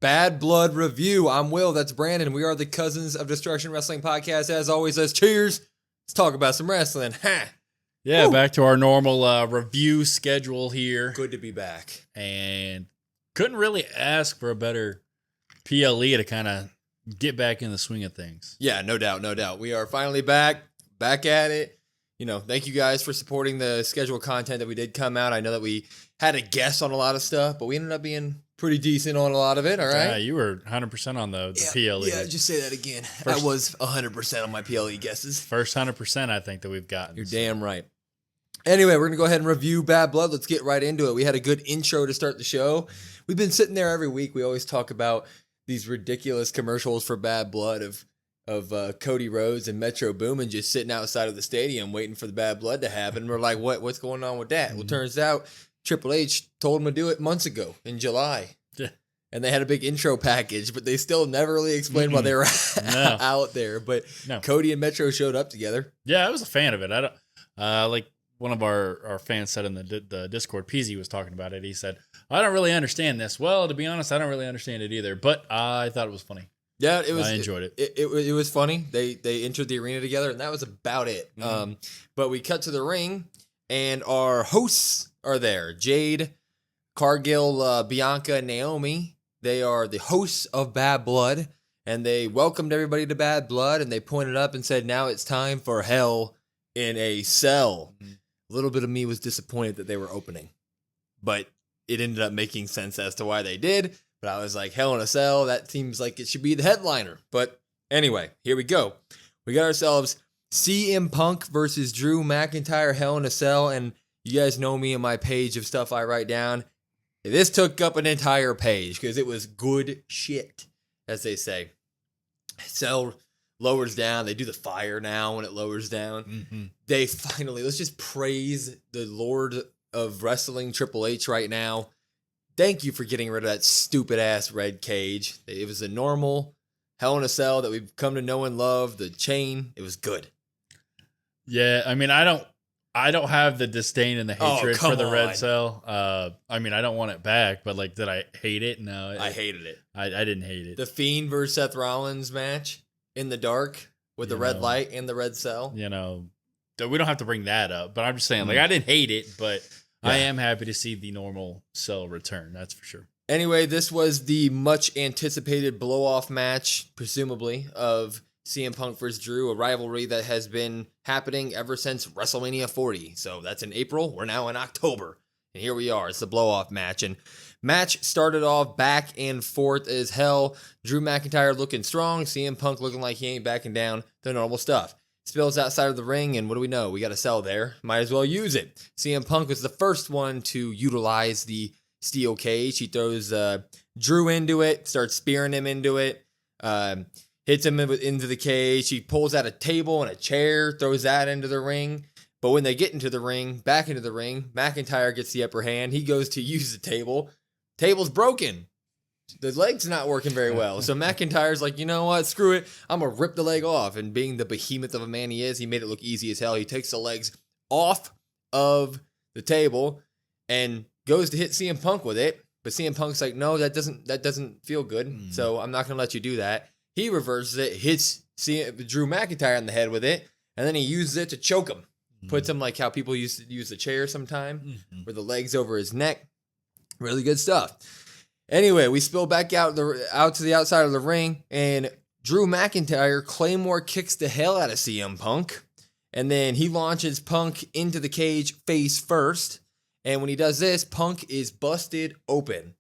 Bad Blood Review. I'm Will, that's Brandon. We are the Cousins of Destruction Wrestling Podcast. As always, let's cheers. Let's talk about some wrestling. Ha! Yeah, Woo. Back to our normal review schedule here. Good to be back. And couldn't really ask for a better PLE to kind of get back in the swing of things. Yeah, no doubt. We are finally back at it. You know, thank you guys for supporting the scheduled content that we did come out. I know that we had a guess on a lot of stuff, but we ended up being pretty decent on a lot of it, all right? Yeah, you were 100% on the PLE. Yeah, just say that again. I was 100% on my PLE guesses. First 100% I think that we've gotten. You're damn right. Anyway, we're going to go ahead and review Bad Blood. Let's get right into it. We had a good intro to start the show. We've been sitting there every week. We always talk about these ridiculous commercials for Bad Blood of Cody Rhodes and Metro Boomin just sitting outside of the stadium waiting for the Bad Blood to happen. And we're like, what's going on with that? Well, turns out Triple H told him to do it months ago in July. Yeah. And they had a big intro package, but they still never really explained why they were out there. But Cody and Metro showed up together. Yeah, I was a fan of it. I don't like one of our fans said in the Discord, Peasy was talking about it. He said, I don't really understand this. Well, to be honest, I don't really understand it either, but I thought it was funny. Yeah, it was. I enjoyed it. It was funny. They entered the arena together, and that was about it. Mm-hmm. But we cut to the ring, and our hosts are there. Jade, Cargill, Bianca, and Naomi. They are the hosts of Bad Blood, and they welcomed everybody to Bad Blood, and they pointed up and said, now it's time for Hell in a Cell. Mm-hmm. A little bit of me was disappointed that they were opening, but it ended up making sense as to why they did. But I was like, Hell in a Cell, that seems like it should be the headliner. But anyway, here we go. We got ourselves CM Punk versus Drew McIntyre, Hell in a Cell. And you guys know me and my page of stuff I write down. This took up an entire page because it was good shit, as they say. Cell lowers down. They do the fire now when it lowers down. Mm-hmm. They finally, let's just praise the Lord of Wrestling, Triple H, right now. Thank you for getting rid of that stupid-ass red cage. It was a normal Hell in a Cell that we've come to know and love. The chain, it was good. Yeah, I mean, I don't have the disdain and the hatred for the red cell. I mean, I don't want it back, but like, did I hate it? No. I hated it. I didn't hate it. The Fiend versus Seth Rollins match in the dark with the red light and the red cell. You know, we don't have to bring that up, but I'm just saying, like, I didn't hate it, but... Yeah. I am happy to see the normal Cell return, that's for sure. Anyway, this was the much anticipated blow-off match, presumably, of CM Punk vs. Drew, a rivalry that has been happening ever since WrestleMania 40. So that's in April. We're now in October. And here we are. It's the blow-off match. And match started off back and forth as hell. Drew McIntyre looking strong. CM Punk looking like he ain't backing down the normal stuff. Spills outside of the ring, and what do we know? We got a cell there. Might as well use it. CM Punk was the first one to utilize the steel cage. He throws Drew into it, starts spearing him into it, hits him into the cage. He pulls out a table and a chair, throws that into the ring. But when they get into the ring, back into the ring, McIntyre gets the upper hand. He goes to use the table. Table's broken. The leg's not working very well. So McIntyre's like, you know what? Screw it. I'm going to rip the leg off. And being the behemoth of a man he is, he made it look easy as hell. He takes the legs off of the table and goes to hit CM Punk with it. But CM Punk's like, no, that doesn't feel good. So I'm not going to let you do that. He reverses it, hits Drew McIntyre on the head with it, and then he uses it to choke him. Puts him like how people used to use the chair sometime, with the legs over his neck. Really good stuff. Anyway, we spill back out to the outside of the ring, and Drew McIntyre Claymore kicks the hell out of CM Punk, and then he launches Punk into the cage face first, and when he does this, Punk is busted open.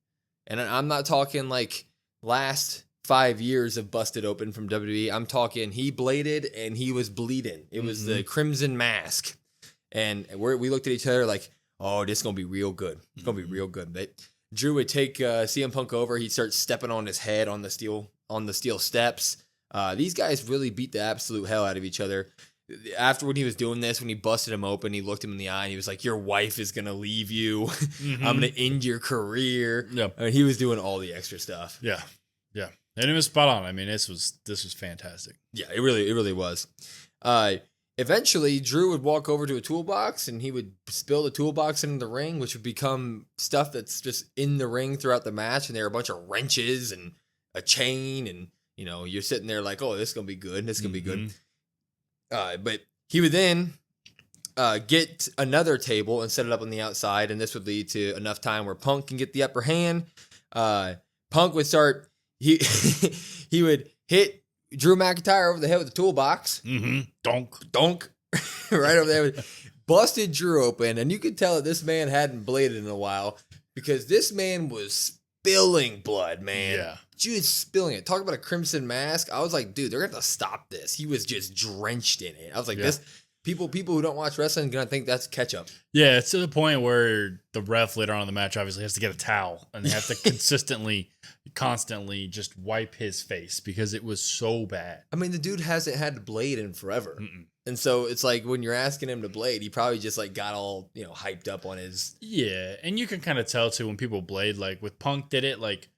And I'm not talking like last 5 years of busted open from WWE. I'm talking he bladed and he was bleeding. It was the Crimson Mask, and we looked at each other like, oh, this is going to be real good. It's going to be real good. Drew would take CM Punk over. He'd start stepping on his head on the steel steps. These guys really beat the absolute hell out of each other. After when he was doing this, when he busted him open, he looked him in the eye and he was like, your wife is going to leave you. I'm going to end your career. Yep. I mean, he was doing all the extra stuff. Yeah. Yeah. And it was spot on. I mean, this was fantastic. Yeah, it really was. Eventually, Drew would walk over to a toolbox and he would spill the toolbox into the ring, which would become stuff that's just in the ring throughout the match. And there are a bunch of wrenches and a chain. And, you're sitting there like, oh, this is going to be good. This is going to be good. But he would then get another table and set it up on the outside. And this would lead to enough time where Punk can get the upper hand. Punk would start, he would hit Drew McIntyre over the head with the toolbox. Donk. Right over there. Busted Drew open. And you could tell that this man hadn't bladed in a while because this man was spilling blood, man. Yeah. Just spilling it. Talk about a crimson mask. I was like, dude, they're going to have to stop this. He was just drenched in it. I was like, this people who don't watch wrestling are going to think that's ketchup. Yeah, it's to the point where the ref later on in the match obviously has to get a towel and they have to constantly just wipe his face because it was so bad. I mean, the dude hasn't had to blade in forever. And so it's like when you're asking him to blade, he probably just like got all, hyped up on his. Yeah. And you can kind of tell too when people blade, like with Punk did it, like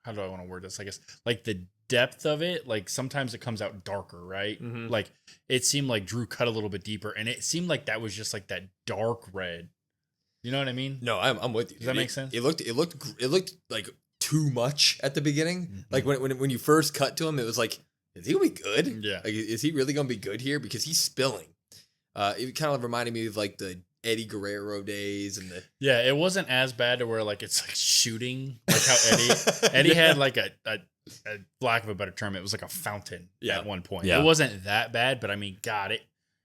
how do I want to word this? I guess like the depth of it, like sometimes it comes out darker, right? Like it seemed like Drew cut a little bit deeper and it seemed like that was just like that dark red. You know what I mean? No, I'm with you. Does that make sense? It looked like too much at the beginning. Like when you first cut to him, it was like, is he gonna be good? Yeah. Like, is he really gonna be good here? Because he's spilling. It kind of reminded me of like the Eddie Guerrero days and the. Yeah, it wasn't as bad to where like it's like shooting, like how Eddie had like a lack of a better term, it was like a fountain at one point. It wasn't that bad, but I mean, God,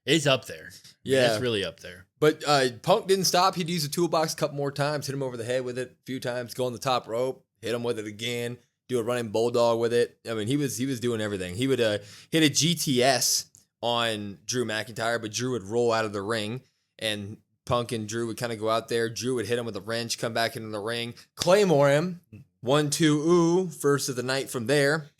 it's up there. Yeah, it's really up there. But Punk didn't stop. He'd use the toolbox a couple more times, hit him over the head with it a few times, go on the top rope, hit him with it again, do a running bulldog with it. I mean, he was doing everything. He would hit a GTS on Drew McIntyre, but Drew would roll out of the ring, and Punk and Drew would kind of go out there. Drew would hit him with a wrench, come back into the ring, claymore him. 1-2, ooh, first of the night from there.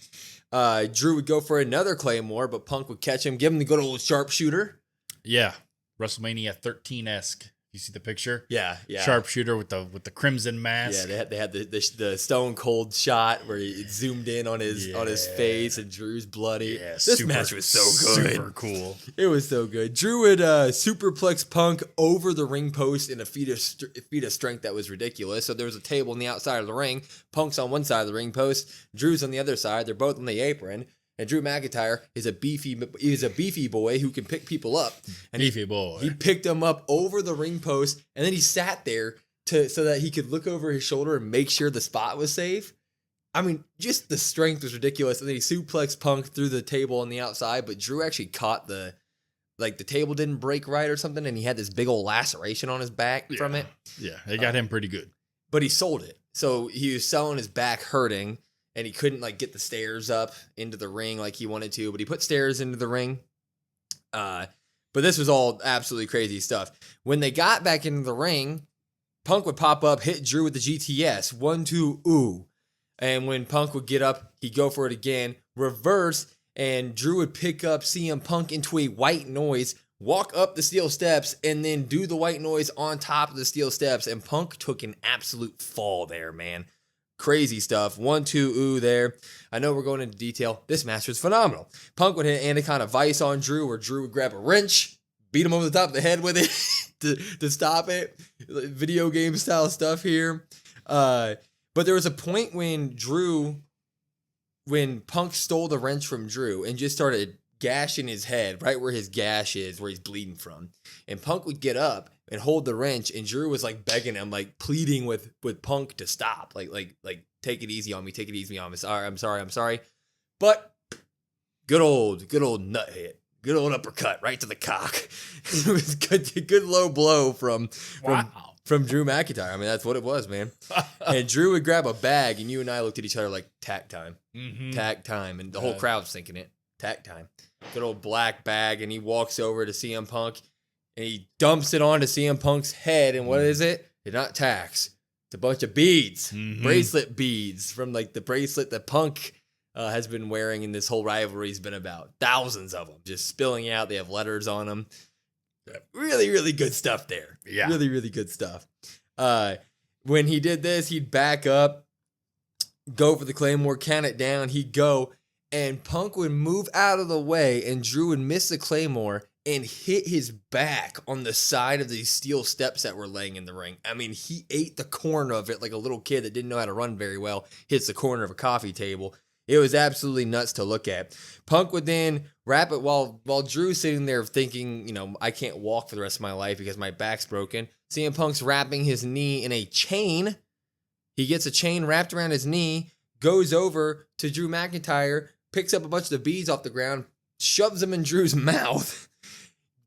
Drew would go for another claymore, but Punk would catch him, give him the good old sharpshooter. Yeah, WrestleMania 13-esque. You see the picture? Yeah. Sharpshooter with the crimson mask. Yeah, they had the Stone Cold shot where it zoomed in on his face and Drew's bloody. Yeah, this match was so good. Super cool. It was so good. Drew would superplex Punk over the ring post in a feat of strength that was ridiculous. So there was a table on the outside of the ring. Punk's on one side of the ring post. Drew's on the other side. They're both on the apron. And Drew McIntyre is a beefy boy who can pick people up. And he picked him up over the ring post, and then he sat there so that he could look over his shoulder and make sure the spot was safe. I mean, just the strength was ridiculous. And then he suplexed Punk through the table on the outside, but Drew actually caught the table didn't break right or something, and he had this big old laceration on his back from it. Yeah, it got him pretty good. But he sold it. So he was selling his back hurting. And he couldn't get the stairs up into the ring like he wanted to, but he put stairs into the ring. But this was all absolutely crazy stuff. When they got back into the ring, Punk would pop up, hit Drew with the GTS, 1-2, ooh. And when Punk would get up, he'd go for it again, reverse, and Drew would pick up CM Punk into a white noise, walk up the steel steps, and then do the white noise on top of the steel steps. And Punk took an absolute fall there, man. Crazy stuff. 1-2, ooh there. I know we're going into detail. This match was phenomenal. Punk would hit Anaconda Vice on Drew, where Drew would grab a wrench, beat him over the top of the head with it to stop it. Video game style stuff here. But there was a point when Punk stole the wrench from Drew and just started gashing his head right where his gash is, where he's bleeding from. And Punk would get up and hold the wrench, and Drew was begging him, pleading with Punk to stop, like take it easy on me, I'm sorry. But good old nut hit, good old uppercut right to the cock. It was good low blow from Drew McIntyre. I mean, that's what it was, man. And Drew would grab a bag, and you and I looked at each other like tack time, tack time, and the whole crowd's thinking it, tack time. Good old black bag, and he walks over to CM Punk. And he dumps it onto CM Punk's head, and what is it? It's not tacks. It's a bunch of beads, bracelet beads from the bracelet that Punk has been wearing in this whole rivalry's been about. Thousands of them just spilling out. They have letters on them. Really, really good stuff there. Yeah. Really, really good stuff. When he did this, he'd back up, go for the Claymore, count it down. He'd go, and Punk would move out of the way, and Drew would miss the Claymore and hit his back on the side of these steel steps that were laying in the ring. I mean, he ate the corner of it like a little kid that didn't know how to run very well, hits the corner of a coffee table. It was absolutely nuts to look at. Punk would then wrap it while Drew's sitting there thinking, I can't walk for the rest of my life because my back's broken. CM Punk's wrapping his knee in a chain. He gets a chain wrapped around his knee, goes over to Drew McIntyre, picks up a bunch of the beads off the ground, shoves them in Drew's mouth,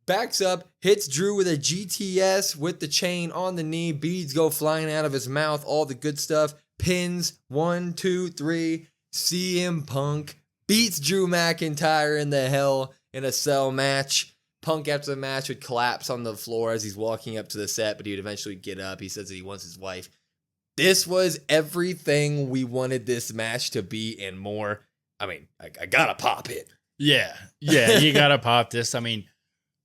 backs up, hits Drew with a GTS with the chain on the knee, beads go flying out of his mouth, all the good stuff, pins, 1, 2, 3, CM Punk beats Drew McIntyre in the Hell in a Cell match. Punk after the match would collapse on the floor as he's walking up to the set, but he would eventually get up. He says that he wants his wife. This was everything we wanted this match to be and more. I mean, I gotta pop it. Yeah, you gotta pop this. I mean,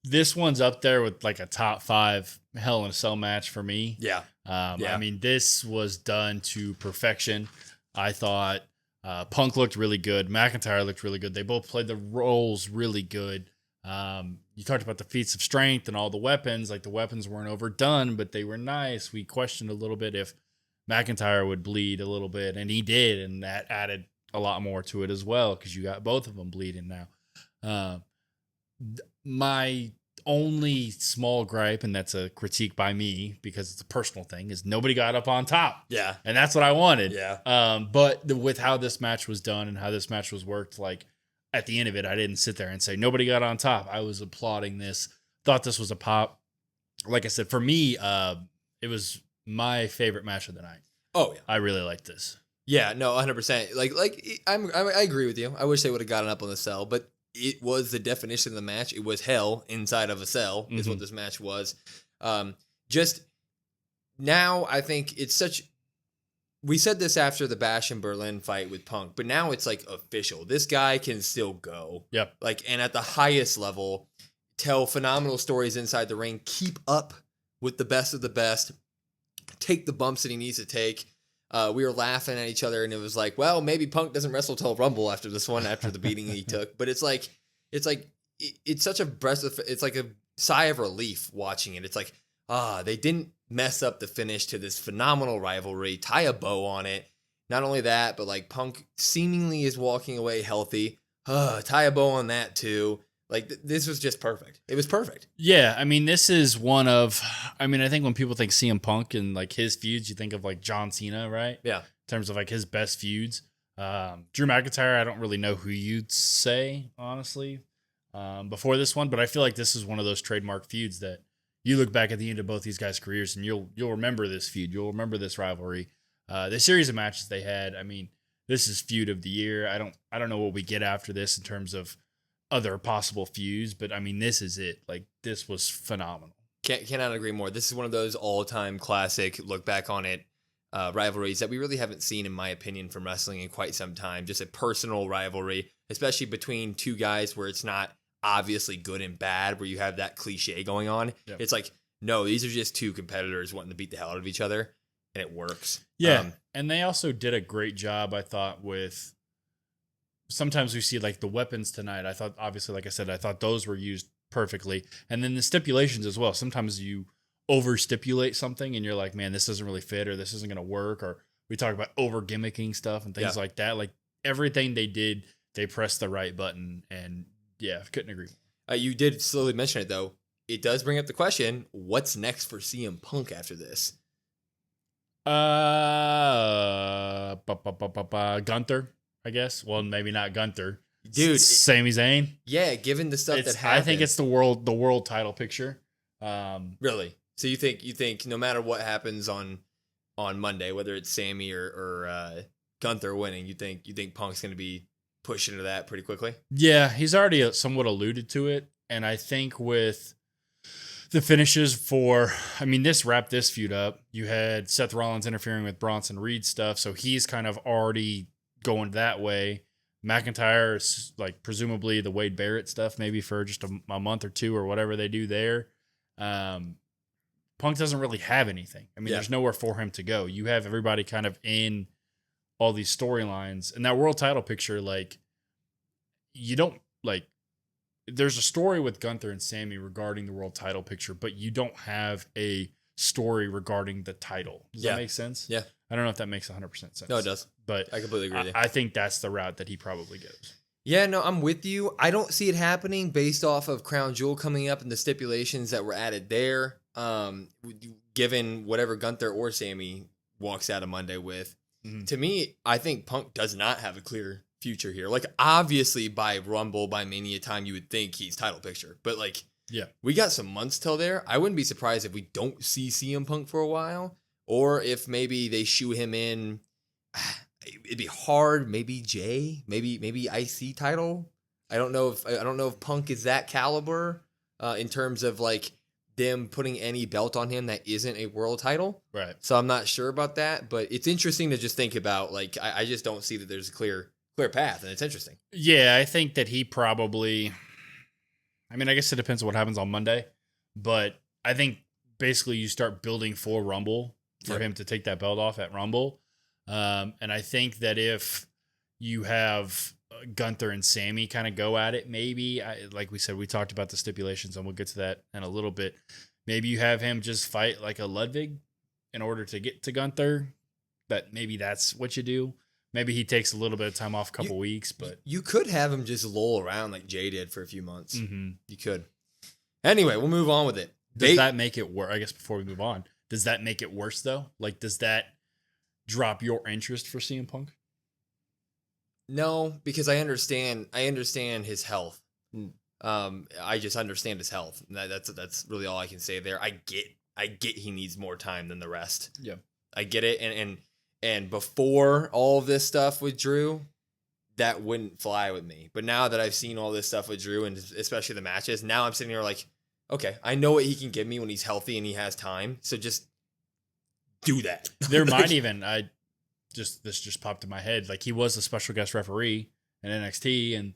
this one's up there with like a top 5 Hell in a Cell match for me. Yeah. I mean, this was done to perfection. I thought Punk looked really good. McIntyre looked really good. They both played the roles really good. You talked about the feats of strength and all the weapons. Like, the weapons weren't overdone, but they were nice. We questioned a little bit if McIntyre would bleed a little bit, and he did, and that added a lot more to it as well because you got both of them bleeding now. My only small gripe, and that's a critique by me because it's a personal thing, is nobody got up on top. Yeah. And that's what I wanted. Yeah. But with how this match was done and how this match was worked, like, at the end of it, I didn't sit there and say nobody got on top. I was applauding this, thought this was a pop. Like I said, for me, it was my favorite match of the night. Oh, yeah. I really liked this. Yeah, no, 100%. I agree with you. I wish they would have gotten up on the Cell, but it was the definition of the match. It was hell inside of a cell is what this match was. Just now, I think it's such... We said this after the Bash in Berlin fight with Punk, but now it's like official. This guy can still go. Yep. And at the highest level, tell phenomenal stories inside the ring, keep up with the best of the best, take the bumps that he needs to take. We were laughing at each other, and it was like, well, maybe Punk doesn't wrestle till Rumble after this one, after the beating he took. But it's such a breath of, it's like a sigh of relief watching it. It's like, they didn't mess up the finish to this phenomenal rivalry, tie a bow on it. Not only that, but like Punk seemingly is walking away healthy. Tie a bow on that too. Like, this was just perfect. It was perfect. Yeah, I mean, this is one of... I mean, I think when people think CM Punk and, like, his feuds, you think of, like, John Cena, right? Yeah. In terms of, like, his best feuds. Drew McIntyre, I don't really know who you'd say, honestly, before this one. But I feel like this is one of those trademark feuds that you look back at the end of both these guys' careers and you'll remember this feud. You'll remember this rivalry. The series of matches they had, I mean, this is feud of the year. I don't know what we get after this in terms of other possible feuds, but I mean, this is it. Like, this was phenomenal. Cannot agree more. This is one of those all-time classic look back on it rivalries that we really haven't seen, in my opinion, from wrestling in quite some time. Just a personal rivalry, especially between two guys where it's not obviously good and bad, where you have that cliche going on. Yep. It's like, no, these are just two competitors wanting to beat the hell out of each other, and it works. Yeah, and they also did a great job, I thought, with... Sometimes we see like the weapons tonight. I thought, obviously, like I said, I thought those were used perfectly. And then the stipulations as well. Sometimes you over stipulate something and you're like, man, this doesn't really fit, or this isn't going to work. Or we talk about over gimmicking stuff and things like that. Like, everything they did, they pressed the right button. And yeah, couldn't agree more. You did slowly mention it though. It does bring up the question, what's next for CM Punk after this? Gunther. I guess. Well, maybe not Gunther. Dude. Sami Zayn. Yeah, given the stuff that happened. I think it's the world title picture. Really? So you think no matter what happens on Monday, whether it's Sami or Gunther winning, you think Punk's going to be pushing into that pretty quickly? Yeah, he's already somewhat alluded to it. And I think with the finishes this wrapped this feud up. You had Seth Rollins interfering with Bronson Reed stuff. So he's kind of already going that way. McIntyre is like presumably the Wade Barrett stuff, maybe for just a month or two or whatever they do there. Punk doesn't really have anything. I mean, there's nowhere for him to go. You have everybody kind of in all these storylines, and that world title picture, like, you don't like. There's a story with Gunther and Sammy regarding the world title picture, but you don't have a story regarding the title. Does that make sense? Yeah. I don't know if that makes 100% sense. No, it does. But I completely agree with you. I think that's the route that he probably goes. Yeah, no, I'm with you. I don't see it happening based off of Crown Jewel coming up and the stipulations that were added there. Given whatever Gunther or Sammy walks out of Monday with. Mm-hmm. To me, I think Punk does not have a clear future here. Like, obviously, by Rumble, by Mania time, you would think he's title picture. But, like, we got some months till there. I wouldn't be surprised if we don't see CM Punk for a while. Or if maybe they shoe him in. It'd be hard. Maybe Jay. Maybe IC title. I don't know if Punk is that caliber in terms of, like, them putting any belt on him that isn't a world title. Right. So I'm not sure about that. But it's interesting to just think about, like, I just don't see that there's a clear path, and it's interesting. Yeah, I think that he probably, I mean, I guess it depends on what happens on Monday, but I think basically you start building for Rumble for him to take that belt off at Rumble. And I think that if you have Gunther and Sammy kind of go at it, maybe, like we said, we talked about the stipulations, and we'll get to that in a little bit. Maybe you have him just fight like a Ludwig in order to get to Gunther, but maybe that's what you do. Maybe he takes a little bit of time off, a couple weeks, but you could have him just loll around like Jay did for a few months. Mm-hmm. You could. Anyway, we'll move on with it. Does that make it worse? I guess before we move on, does that make it worse though? Like, does that drop your interest for CM Punk? No, because I understand his health. I just understand his health. That's really all I can say there. I get he needs more time than the rest. Yeah, I get it, and before all of this stuff with Drew, that wouldn't fly with me. But now that I've seen all this stuff with Drew, and especially the matches, now I'm sitting here like, okay, I know what he can give me when he's healthy and he has time. So just do that. There might even, this just popped in my head. Like, he was a special guest referee in NXT, and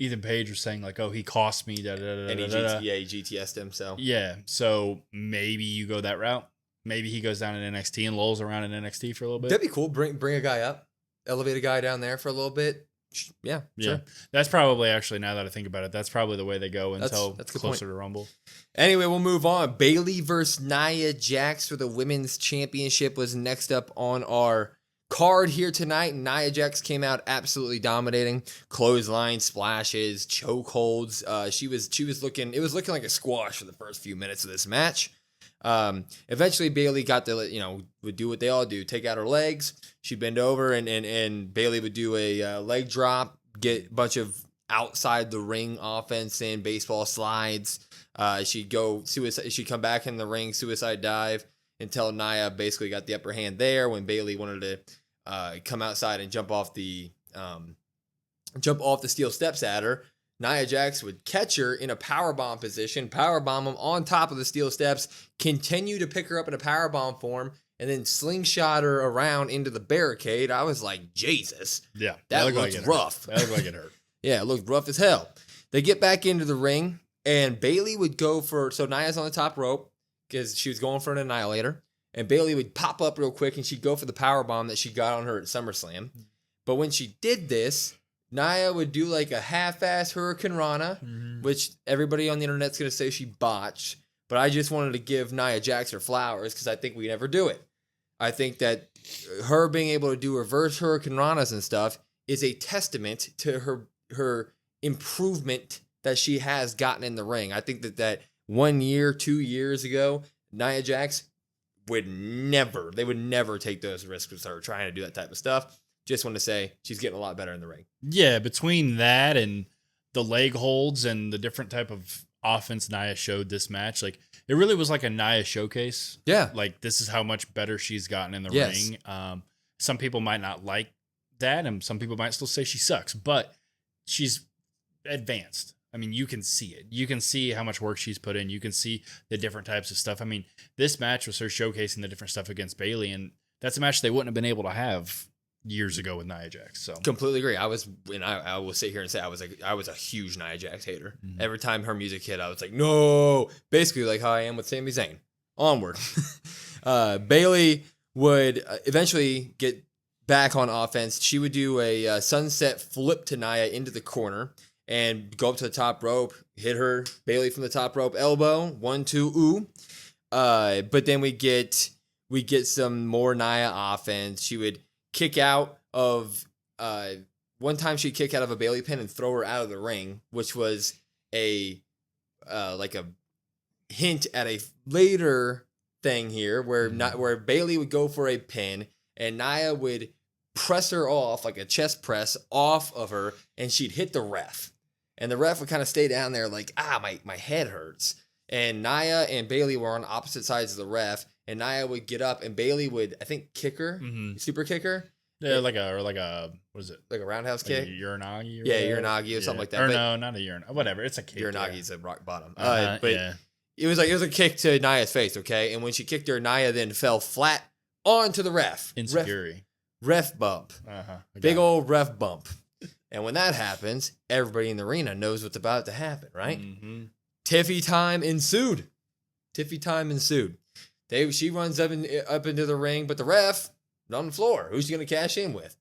Ethan Page was saying like, oh, he cost me. And he GTS'd him. So yeah. So maybe you go that route. Maybe he goes down in NXT and lolls around in NXT for a little bit. That'd be cool. Bring a guy up, elevate a guy down there for a little bit. Yeah, sure. That's probably, actually, now that I think about it, that's probably the way they go until that's closer to Rumble. Anyway, we'll move on. Bayley versus Nia Jax for the Women's Championship was next up on our card here tonight. Nia Jax came out absolutely dominating. Clothesline splashes, chokeholds. She was looking. It was looking like a squash for the first few minutes of this match. Eventually Bayley got the, would do what they all do, take out her legs. She'd bend over and Bayley would do a leg drop, get a bunch of outside the ring offense in, baseball slides. She'd go suicide. She'd come back in the ring, suicide dive until Nia basically got the upper hand there when Bayley wanted to come outside and jump off the steel steps at her. Nia Jax would catch her in a powerbomb position, powerbomb him on top of the steel steps, continue to pick her up in a powerbomb form, and then slingshot her around into the barricade. I was like, Jesus. Yeah. That looked rough. That looked like it hurt. Yeah, it looked rough as hell. They get back into the ring, and Bayley would go so Nia's on the top rope because she was going for an annihilator, and Bayley would pop up real quick, and she'd go for the powerbomb that she got on her at SummerSlam. But when she did this, Nia would do like a half-ass Hurricane Rana, which everybody on the internet's going to say she botched. But I just wanted to give Nia Jax her flowers because I think we never do it. I think that her being able to do reverse Hurricane Ranas and stuff is a testament to her improvement that she has gotten in the ring. I think that 1 year, 2 years ago, Nia Jax would never take those risks with her trying to do that type of stuff. Just want to say she's getting a lot better in the ring. Yeah, between that and the leg holds and the different type of offense Nia showed this match, like, it really was like a Nia showcase. Yeah. Like, this is how much better she's gotten in the ring. Some people might not like that, and some people might still say she sucks, but she's advanced. I mean, you can see it. You can see how much work she's put in. You can see the different types of stuff. I mean, this match was her showcasing the different stuff against Bayley, and that's a match they wouldn't have been able to have years ago with Nia Jax. So completely agree. I will sit here and say I was a huge Nia Jax hater. Mm-hmm. Every time her music hit, I was like, no. Basically, like how I am with Sami Zayn. Onward. Bayley would eventually get back on offense. She would do a sunset flip to Nia into the corner, and go up to the top rope, hit her. Bayley from the top rope, elbow, 1, 2, ooh. But then we get some more Nia offense. She would kick out of one time she'd kick out of a Bayley pin and throw her out of the ring, which was a hint at a later thing here where Bayley would go for a pin and Nia would press her off like a chest press off of her, and she'd hit the ref. And the ref would kind of stay down there like, my head hurts. And Nia and Bayley were on opposite sides of the ref, and Nia would get up, and Bayley would, I think, kick her, super kick her. Yeah, like a what is it? Like a roundhouse kick? Uranagi? Uranagi or something like that. Or no, not a uranagi. Whatever, it's a kick. Uranagi's a rock bottom. But it was a kick to Nia's face, okay? And when she kicked her, Nia then fell flat onto the ref. Insecurity. Ref bump. Big old ref bump. And when that happens, everybody in the arena knows what's about to happen, right? Mm-hmm. Tiffy time ensued. She runs up into the ring, but the ref on the floor. Who's she going to cash in with?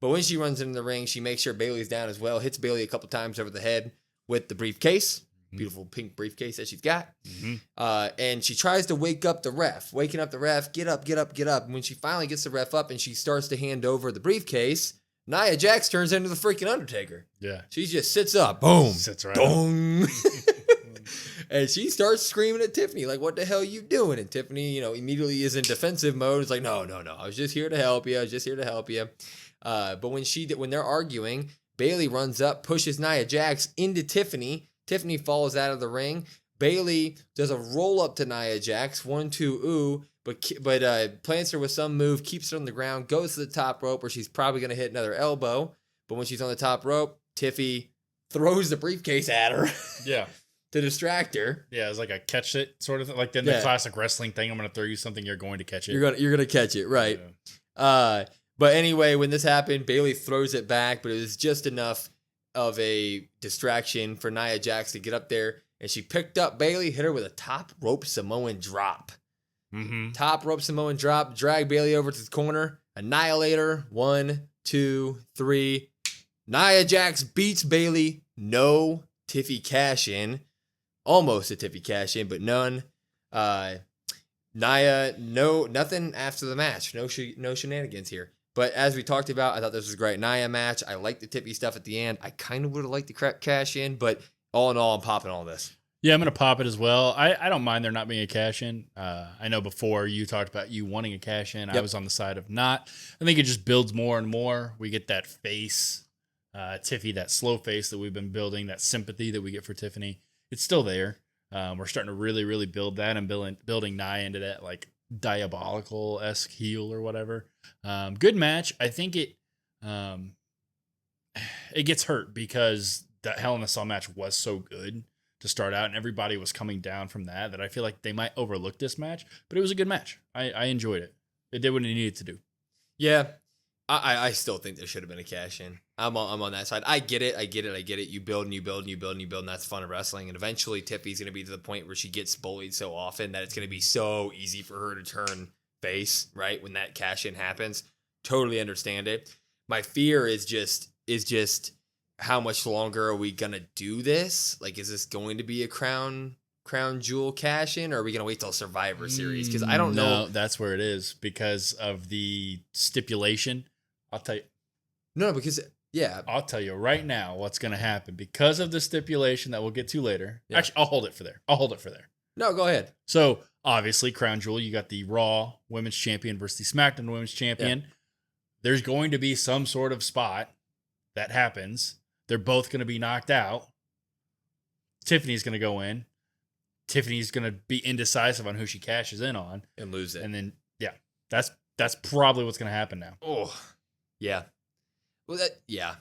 But when she runs into the ring, she makes sure Bayley's down as well. Hits Bayley a couple times over the head with the briefcase. Beautiful pink briefcase that she's got. And she tries to wake up the ref. Waking up the ref, get up. And when she finally gets the ref up and she starts to hand over the briefcase, Nia Jax turns into the freaking Undertaker. Yeah. She just sits up. Boom. Sits right Dong. And she starts screaming at Tiffany, like, what the hell are you doing? And Tiffany, immediately is in defensive mode. It's like, no. I was just here to help you. But when they're arguing, Bayley runs up, pushes Nia Jax into Tiffany. Tiffany falls out of the ring. Bayley does a roll up to Nia Jax, 1, 2, ooh, but plants her with some move, keeps her on the ground, goes to the top rope where she's probably going to hit another elbow. But when she's on the top rope, Tiffy throws the briefcase at her. Yeah. To distract her. Yeah, it's like a catch it sort of thing. Like in the classic wrestling thing, I'm going to throw you something, you're going to catch it. You're going to catch it, right. Yeah. But anyway, when this happened, Bayley throws it back, but it was just enough of a distraction for Nia Jax to get up there, and she picked up Bayley, hit her with a top rope Samoan drop. Top rope Samoan drop, drag Bayley over to the corner, annihilator, 1, 2, 3. Nia Jax beats Bayley, no Tiffy cash in. Almost a Tiffy cash in, but none. Nia, nothing after the match. No shenanigans here. But as we talked about, I thought this was a great Nia match. I like the Tiffy stuff at the end. I kind of would have liked the cash in, but all in all, I'm popping all this. Yeah, I'm going to pop it as well. I don't mind there not being a cash in. I know before you talked about you wanting a cash in. Yep. I was on the side of not. I think it just builds more and more. We get that face, Tiffy, that slow face that we've been building, that sympathy that we get for Tiffany. It's still there. We're starting to really, really build that and building Nia into that like diabolical-esque heel or whatever. Good match. I think it gets hurt because that Hell in a Cell match was so good to start out, and everybody was coming down from that I feel like they might overlook this match, but it was a good match. I enjoyed it. It did what it needed to do. Yeah. I still think there should have been a cash in. I'm on that side. I get it. You build and that's fun of wrestling. And eventually Tiffy's going to be to the point where she gets bullied so often that it's going to be so easy for her to turn face, right? When that cash in happens. Totally understand it. My fear is just how much longer are we going to do this? Like, is this going to be a crown jewel cash in, or are we going to wait till Survivor Series? Because I don't know. No, that's where it is because of the stipulation. I'll tell you. No, because, yeah. I'll tell you right now what's going to happen because of the stipulation that we'll get to later. Yeah. Actually, I'll hold it for there. No, go ahead. So, obviously, Crown Jewel, you got the Raw Women's Champion versus the SmackDown Women's Champion. Yeah. There's going to be some sort of spot that happens. They're both going to be knocked out. Tiffany's going to go in. Tiffany's going to be indecisive on who she cashes in on. And lose it. And then, yeah, that's probably what's going to happen now. Oh, yeah. Well, yeah.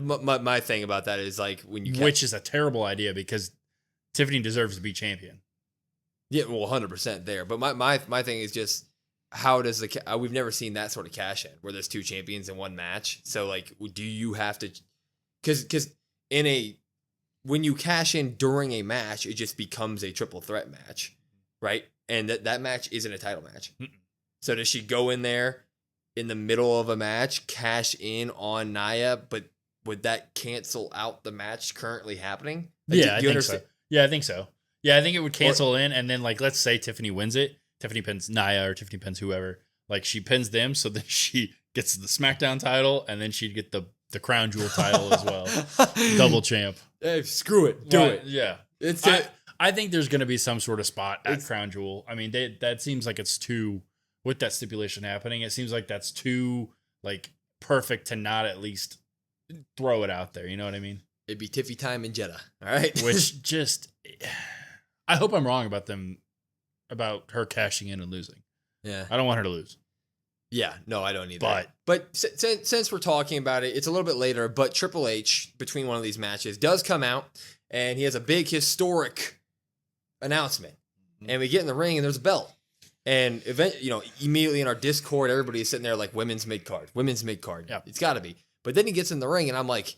My thing about that is like when you which is a terrible idea because Tiffany deserves to be champion. Yeah, well, 100% there. But my thing is just how does we've never seen that sort of cash in where there's two champions in one match. So like, do you have to? Because when you cash in during a match, it just becomes a triple threat match, right? And that match isn't a title match. Mm-mm. So does she go in there in the middle of a match, cash in on Nia, but would that cancel out the match currently happening? Yeah, I think so. Yeah, I think so. Yeah, I think it would cancel in, and then like let's say Tiffany wins it. Tiffany pins Nia or Tiffany pins whoever. Like she pins them, so then she gets the SmackDown title, and then she'd get the Crown Jewel title as well. Double champ. Hey, screw it. Do it. Yeah. I think there's going to be some sort of spot at Crown Jewel. I mean, that seems like it's too, with that stipulation happening, it seems like that's too like perfect to not at least throw it out there. You know what I mean? It'd be Tiffy time in Jeddah. All right. Which just, I hope I'm wrong about her cashing in and losing. Yeah. I don't want her to lose. Yeah, no, I don't either. But since we're talking about it, it's a little bit later, but Triple H, between one of these matches, does come out, and he has a big historic announcement. Mm-hmm. And we get in the ring, and there's a belt. And immediately in our Discord, everybody's sitting there like, women's mid-card. Yeah. It's got to be. But then he gets in the ring, and I'm like,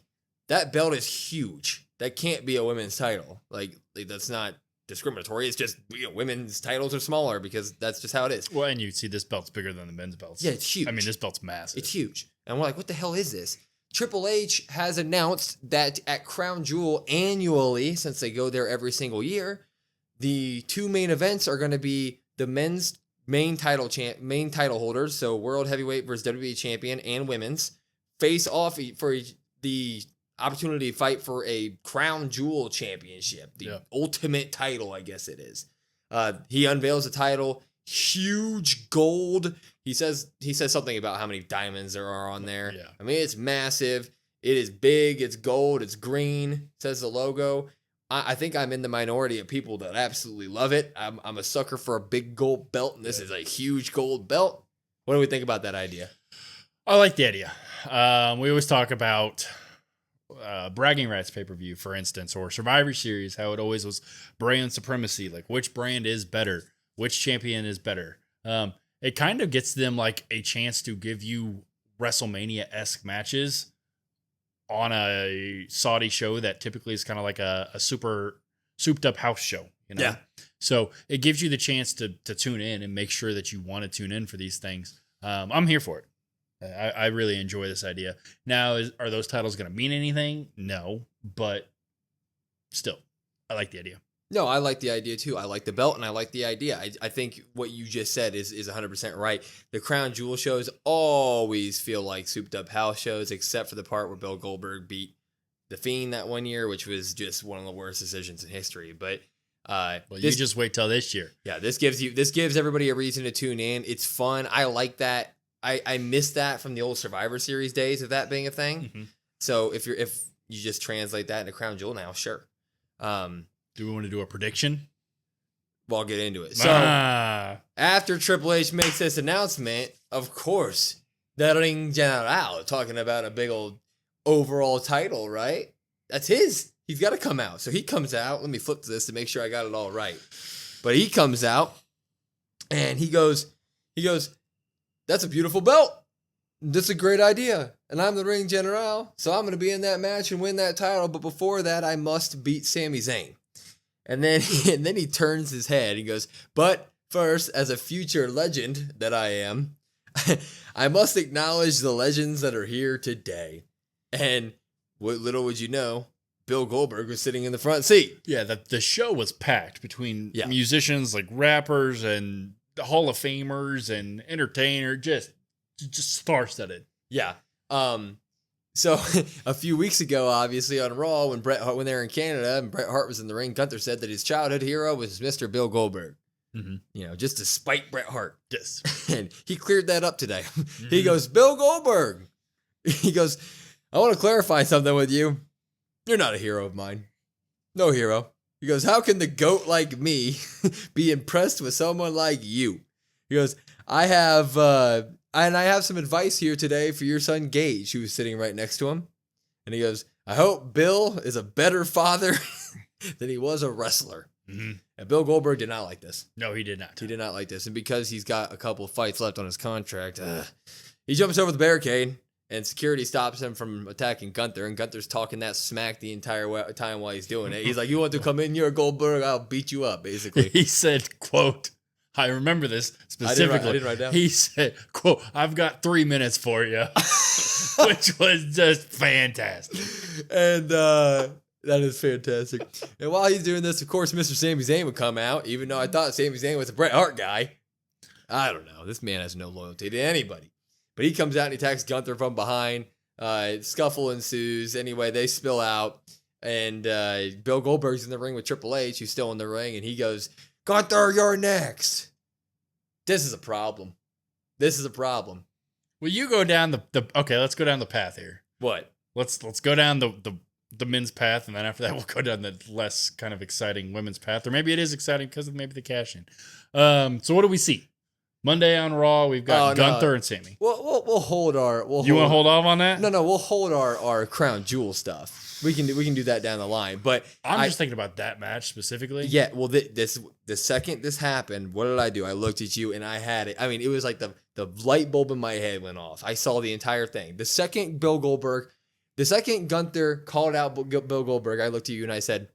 that belt is huge. That can't be a women's title. Like that's not discriminatory. It's just women's titles are smaller because that's just how it is. Well, and you see this belt's bigger than the men's belts. Yeah, it's huge. I mean, this belt's massive. It's huge. And we're like, what the hell is this? Triple H has announced that at Crown Jewel annually, since they go there every single year, the two main events are going to be the men's main title holders, so World Heavyweight versus WWE Champion, and women's face off for the opportunity to fight for a Crown Jewel championship, the ultimate title, I guess it is. He unveils the title, huge gold. He says something about how many diamonds there are on there. Yeah. I mean, it's massive. It is big. It's gold. It's green. Says the logo. I think I'm in the minority of people that absolutely love it. I'm a sucker for a big gold belt, and this is a huge gold belt. What do we think about that idea? I like the idea. We always talk about bragging rights pay-per-view, for instance, or Survivor Series, how it always was brand supremacy, like which brand is better, which champion is better. It kind of gets them like a chance to give you WrestleMania-esque matches on a Saudi show that typically is kind of like a super souped up house show, you know? Yeah. So it gives you the chance to tune in and make sure that you want to tune in for these things. I'm here for it. I really enjoy this idea. Now, are those titles going to mean anything? No, but still, I like the idea. No, I like the idea too. I like the belt and I like the idea. I think what you just said is 100% right. The Crown Jewel shows always feel like souped up house shows, except for the part where Bill Goldberg beat The Fiend that one year, which was just one of the worst decisions in history. But you just wait till this year. Yeah, this gives everybody a reason to tune in. It's fun. I like that. I miss that from the old Survivor Series days of that being a thing. Mm-hmm. So if you just translate that into Crown Jewel now, sure. Do we want to do a prediction? Well, I'll get into it. So after Triple H makes this announcement, of course, the Ring General talking about a big old overall title, right? That's his. He's got to come out. So he comes out. Let me flip to this to make sure I got it all right. But he comes out and he goes, that's a beautiful belt. That's a great idea. And I'm the Ring General, so I'm going to be in that match and win that title. But before that, I must beat Sami Zayn. And then he turns his head and goes, but first, as a future legend that I am, I must acknowledge the legends that are here today. And what little would you know, Bill Goldberg was sitting in the front seat. Yeah, the show was packed between musicians like rappers and the Hall of Famers and entertainer, just star-studded. Yeah. So a few weeks ago, obviously on Raw, when they were in Canada and Bret Hart was in the ring, Gunther said that his childhood hero was Mr. Bill Goldberg. Mm-hmm. You know, just to spite Bret Hart. Yes. And he cleared that up today. Mm-hmm. He goes, Bill Goldberg. He goes, I want to clarify something with you. You're not a hero of mine. No hero. He goes, how can the GOAT like me be impressed with someone like you? He goes, I have some advice here today for your son Gage, who was sitting right next to him. And he goes, I hope Bill is a better father than he was a wrestler. Mm-hmm. And Bill Goldberg did not like this. No, he did not. He did not like this. And because he's got a couple of fights left on his contract, he jumps over the barricade and security stops him from attacking Gunther. And Gunther's talking that smack the entire time while he's doing it. He's like, you want to come in here, Goldberg? I'll beat you up, basically. He said, quote, I remember this specifically. I didn't write down. He said, quote, "I've got 3 minutes for you," which was just fantastic. And that is fantastic. And while he's doing this, of course, Mr. Sami Zayn would come out, even though I thought Sami Zayn was a Bret Hart guy. I don't know. This man has no loyalty to anybody. But he comes out and he attacks Gunther from behind. Scuffle ensues. Anyway, they spill out. And Bill Goldberg's in the ring with Triple H, who's still in the ring. And he goes, "Gunther, you're next." This is a problem. Well, you go down the okay, let's go down the path here. What? Let's go down the men's path, and then after that we'll go down the less kind of exciting women's path. Or maybe it is exciting because of maybe the cash in. So what do we see? Monday on Raw, we've got Gunther and Sami. We'll hold our. You want to hold off on that? No. We'll hold our crown jewel stuff. We can do that down the line. But I'm just thinking about that match specifically. Yeah. Well, the second this happened, what did I do? I looked at you and I had it. I mean, it was like the light bulb in my head went off. I saw the entire thing. The second Gunther called out Bill Goldberg, I looked at you and I said,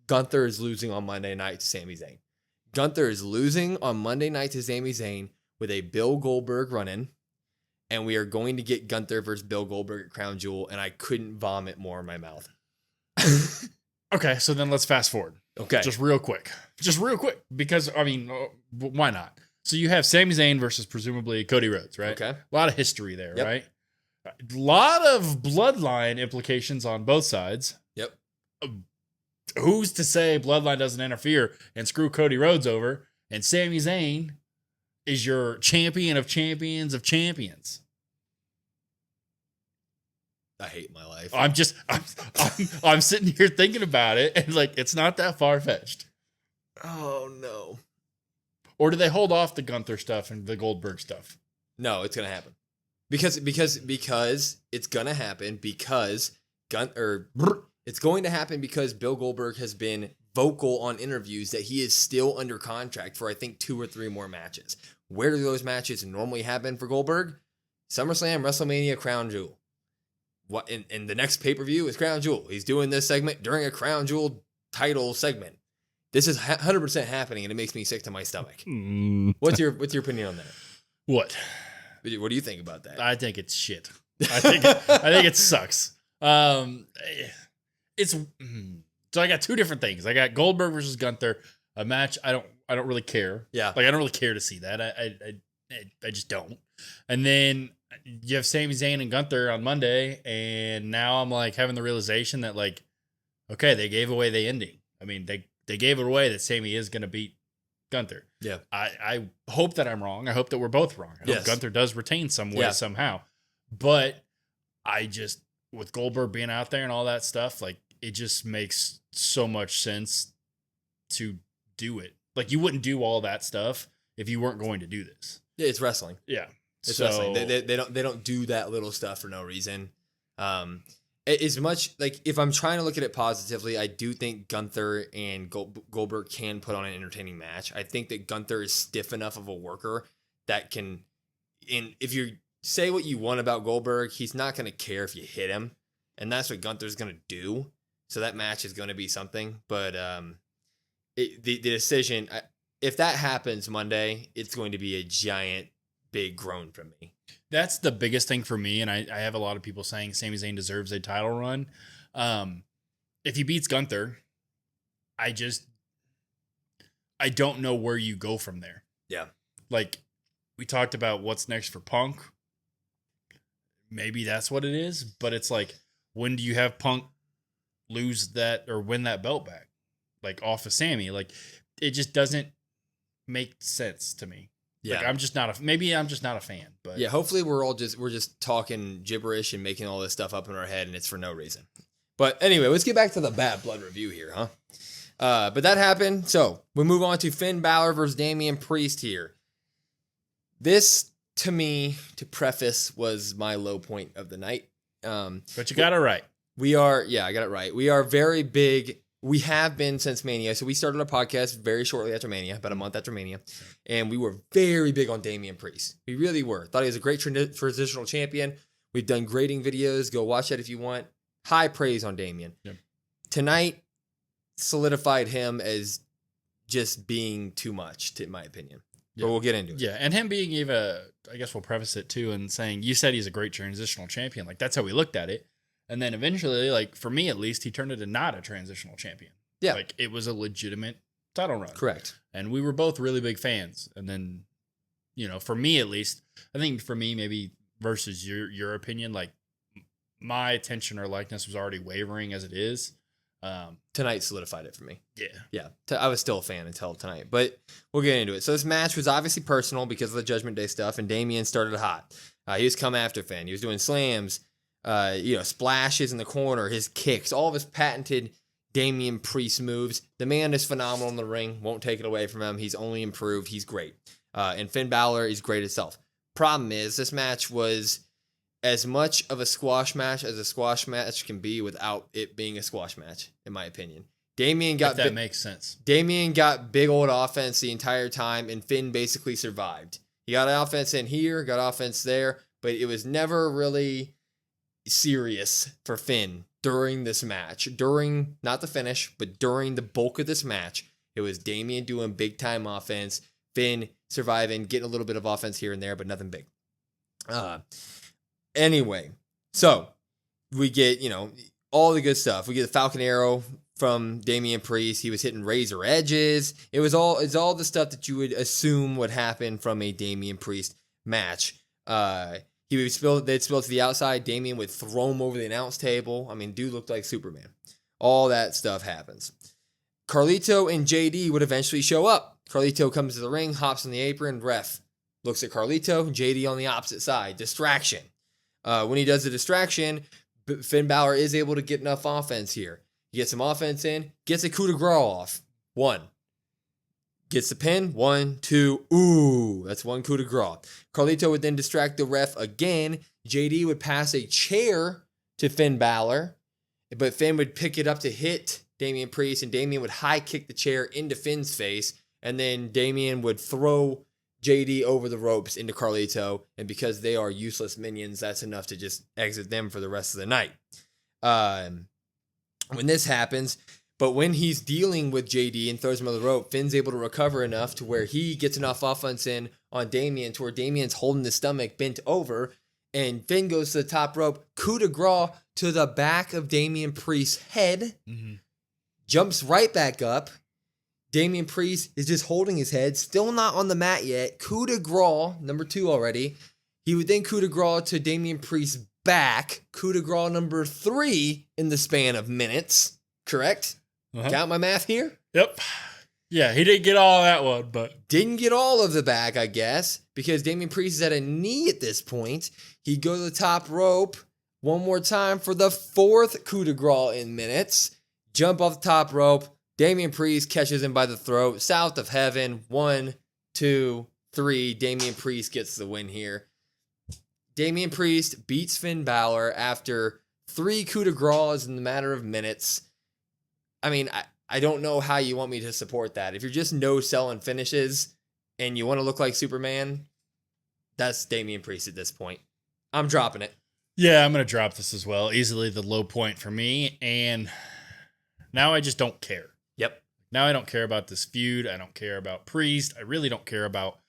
Gunther is losing on Monday night to Sami Zayn. Gunther is losing on Monday night to Sami Zayn with a Bill Goldberg run-in, and we are going to get Gunther versus Bill Goldberg at Crown Jewel, and I couldn't vomit more in my mouth. Okay, so then let's fast forward. Okay. Just real quick, because, I mean, why not? So you have Sami Zayn versus presumably Cody Rhodes, right? Okay. A lot of history there, Yep. right? A lot of bloodline implications on both sides. Yep. Who's to say bloodline doesn't interfere and screw Cody Rhodes over, and Sami Zayn is your champion of champions of champions? I hate my life. I'm sitting here thinking about it, and like, it's not that far-fetched. Oh, no. Or do they hold off the Gunther stuff and the Goldberg stuff? No, it's going to happen. Because it's going to happen because it's going to happen because Bill Goldberg has been vocal on interviews that he is still under contract for, I think, 2 or 3 more matches. Where do those matches normally happen for Goldberg? SummerSlam, WrestleMania, Crown Jewel. What in the next pay-per-view is Crown Jewel. He's doing this segment during a Crown Jewel title segment. This is 100% happening, and it makes me sick to my stomach. What's your opinion on that? What do you think about that? I think it's shit. I think it sucks. It's so I got 2 different things. I got Goldberg versus Gunther, a match I don't really care. Yeah, like I don't really care to see that. I just don't. And then you have Sami Zayn and Gunther on Monday, and now I'm like having the realization that, like, okay, they gave away the ending. I mean, they gave it away that Sami is going to beat Gunther. Yeah. I hope that I'm wrong. I hope that we're both wrong. I hope Gunther does retain some way, somehow. But I just, with Goldberg being out there and all that stuff, like, it just makes so much sense to do it. Like, you wouldn't do all that stuff if you weren't going to do this. Yeah, it's wrestling. Yeah. It's wrestling. They don't do that little stuff for no reason. As much, like, if I'm trying to look at it positively, I do think Gunther and Goldberg can put on an entertaining match. I think that Gunther is stiff enough of a worker that can, if you say what you want about Goldberg, he's not going to care if you hit him. And that's what Gunther's going to do. So that match is going to be something. But the decision, if that happens Monday, it's going to be a giant, big groan from me. That's the biggest thing for me, and I have a lot of people saying Sami Zayn deserves a title run. If he beats Gunther, I don't know where you go from there. Yeah. Like, we talked about what's next for Punk. Maybe that's what it is, but it's like, when do you have Punk lose that or win that belt back? Like, off of Sami? Like, it just doesn't make sense to me. Yeah. Like, I'm just not a fan, but yeah, hopefully we're just talking gibberish and making all this stuff up in our head, and it's for no reason. But anyway, let's get back to the Bad Blood review here, huh? But that happened. So we move on to Finn Balor versus Damian Priest here. This, to me, to preface, was my low point of the night. But you got it right. I got it right. We are very big. We have been since Mania. So we started our podcast very shortly after Mania, about a month after Mania. And we were very big on Damian Priest. We really were. Thought he was a great transitional champion. We've done grading videos. Go watch that if you want. High praise on Damian. Yep. Tonight solidified him as just being too much, in my opinion. but we'll get into it. Yeah, and him being I guess we'll preface it too and saying, you said he's a great transitional champion. Like, that's how we looked at it. And then eventually, like, for me at least, he turned into not a transitional champion. Yeah. Like, it was a legitimate title run. Correct. And we were both really big fans. And then, for me at least, I think for me, maybe versus your opinion, like, my attention or likeness was already wavering as it is. Tonight solidified it for me. Yeah. I was still a fan until tonight, but we'll get into it. So this match was obviously personal because of the Judgment Day stuff, and Damian started hot. He was coming after Finn. He was doing slams, splashes in the corner, his kicks, all of his patented Damian Priest moves. The man is phenomenal in the ring. Won't take it away from him. He's only improved. He's great. And Finn Balor is great itself. Problem is, this match was as much of a squash match as a squash match can be without it being a squash match, in my opinion. That makes sense. Damian got big old offense the entire time, and Finn basically survived. He got offense in here, got offense there, but it was never really serious for Finn during this match. During, not the finish, but during the bulk of this match, it was Damian doing big-time offense, Finn surviving, getting a little bit of offense here and there, but nothing big. Anyway, so we get, all the good stuff. We get the Falcon Arrow from Damian Priest. He was hitting razor edges. It's all the stuff that you would assume would happen from a Damian Priest match. They'd spill to the outside. Damian would throw him over the announce table. I mean, dude looked like Superman. All that stuff happens. Carlito and JD would eventually show up. Carlito comes to the ring, hops on the apron, ref looks at Carlito, JD on the opposite side. Distraction. When he does the distraction, Finn Balor is able to get enough offense here. He gets some offense in, gets a coup de grace off. 1. Gets the pin. 1, 2. Ooh, that's 1 coup de grace. Carlito would then distract the ref again. JD would pass a chair to Finn Balor, but Finn would pick it up to hit Damian Priest, and Damian would high kick the chair into Finn's face, and then Damian would throw JD over the ropes into Carlito, and because they are useless minions, that's enough to just exit them for the rest of the night. When this happens, but when he's dealing with JD and throws him on the rope, Finn's able to recover enough to where he gets enough offense in on Damian to where Damian's holding the stomach bent over, and Finn goes to the top rope, coup de grace to the back of Damian Priest's head, jumps right back up. Damian Priest is just holding his head, still not on the mat yet. Coup de grace, number 2 already. He would then coup de grace to Damian Priest's back. Coup de grace number 3 in the span of minutes. Correct? Got my math here? Yep. Yeah, he didn't get all that one, but... Didn't get all of the back, I guess, because Damian Priest is at a knee at this point. He'd go to the top rope one more time for the 4th coup de grace in minutes. Jump off the top rope. Damian Priest catches him by the throat. South of heaven. 1, 2, 3. Damian Priest gets the win here. Damian Priest beats Finn Balor after 3 coup de graces in the matter of minutes. I mean, I don't know how you want me to support that. If you're just no-selling finishes and you want to look like Superman, that's Damian Priest at this point. I'm dropping it. Yeah, I'm going to drop this as well. Easily the low point for me. And now I just don't care. Yep. Now I don't care about this feud. I don't care about Priest. I really don't care about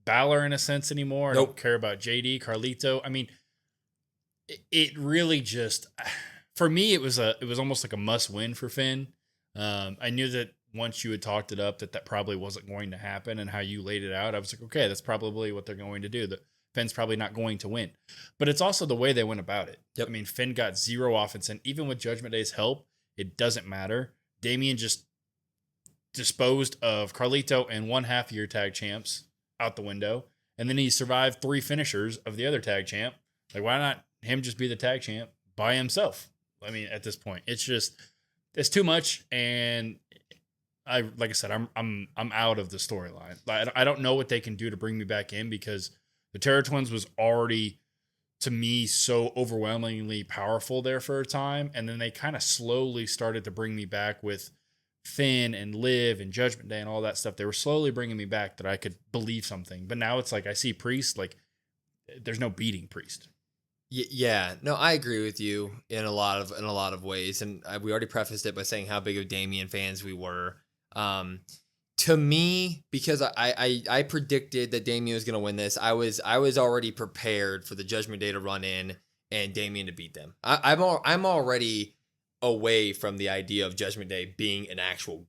Balor in a sense anymore. I don't care about JD, Carlito. I mean, it really just, for me, it was almost like a must win for Finn. I knew that once you had talked it up, that probably wasn't going to happen, and how you laid it out, I was like, okay, that's probably what they're going to do. That Finn's probably not going to win. But it's also the way they went about it. Yep. I mean, Finn got 0 offense, and even with Judgment Day's help, it doesn't matter. Damian just disposed of Carlito and 1/2 year tag champs out the window, and then he survived 3 finishers of the other tag champ. Like, why not him just be the tag champ by himself? I mean, at this point, it's too much, and like I said, I'm out of the storyline. I don't know what they can do to bring me back in, because the Terror Twins was already, to me, so overwhelmingly powerful there for a time, and then they kind of slowly started to bring me back with Finn and Liv and Judgment Day and all that stuff. They were slowly bringing me back that I could believe something. But now it's like I see Priest, like there's no beating Priest. Yeah, no, I agree with you in a lot of ways, and we already prefaced it by saying how big of Damian fans we were. To me, because I predicted that Damian was going to win this, I was already prepared for the Judgment Day to run in and Damian to beat them. I'm already away from the idea of Judgment Day being an actual,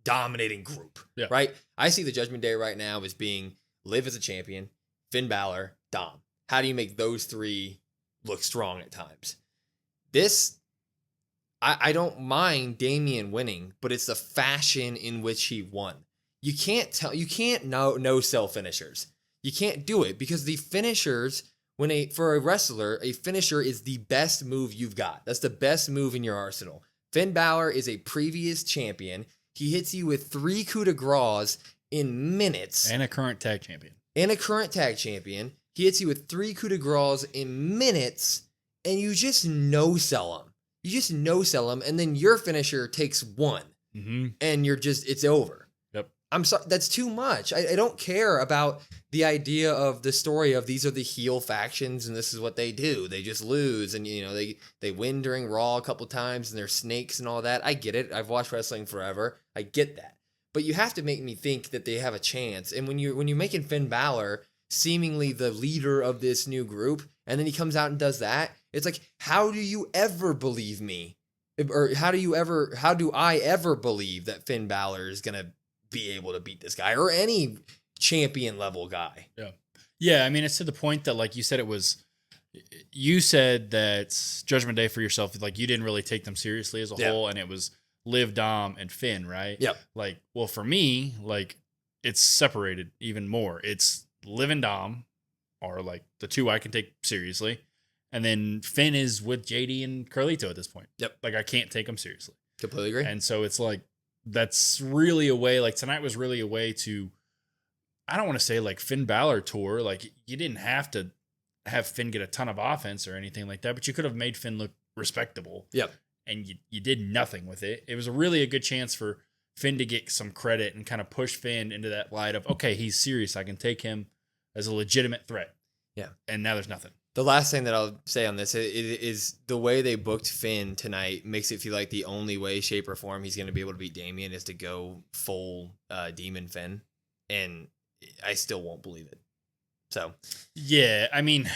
dominating group, right? I see the Judgment Day right now as being Liv as a champion, Finn Balor, Dom. How do you make those three look strong at times? I don't mind Damian winning, but it's the fashion in which he won. You can't no sell finishers. You can't do it because the finishers, for a wrestler, a finisher is the best move you've got. That's the best move in your arsenal. Finn Balor is a previous champion. He hits you with 3 coup de grace in minutes. And a current tag champion. He hits you with 3 coup de grace in minutes, and you just no-sell him. And then your finisher takes 1, and it's over. Yep. I'm sorry, that's too much. I don't care about the idea of the story of these are the heel factions, and this is what they do. They just lose, and they win during Raw a couple times, and they're snakes and all that. I get it. I've watched wrestling forever. I get that. But you have to make me think that they have a chance. And when you're making Finn Balor seemingly the leader of this new group, and then he comes out and does that, it's like, how do you ever believe me? Or how do I ever believe that Finn Balor is going to be able to beat this guy or any champion level guy? Yeah. Yeah. I mean, it's to the point that, like you said, you said that Judgment Day for yourself, like you didn't really take them seriously as a whole. And it was Liv, Dom, and Finn, right? Yep. Like, well, for me, like it's separated even more. It's Liv and Dom are like the 2 I can take seriously. And then Finn is with JD and Carlito at this point. Yep. Like I can't take them seriously. Completely agree. And so it's like, that's really a way, like tonight was really a way to, I don't want to say like Finn Balor tour. Like you didn't have to have Finn get a ton of offense or anything like that, but you could have made Finn look respectable. Yep. And you did nothing with it. It was really a good chance for Finn to get some credit and kind of push Finn into that light of, okay, he's serious. I can take him as a legitimate threat. Yeah. And now there's nothing. The last thing that I'll say on this is the way they booked Finn tonight makes it feel like the only way, shape, or form he's going to be able to beat Damian is to go full Demon Finn. And I still won't believe it. So. Yeah. I mean.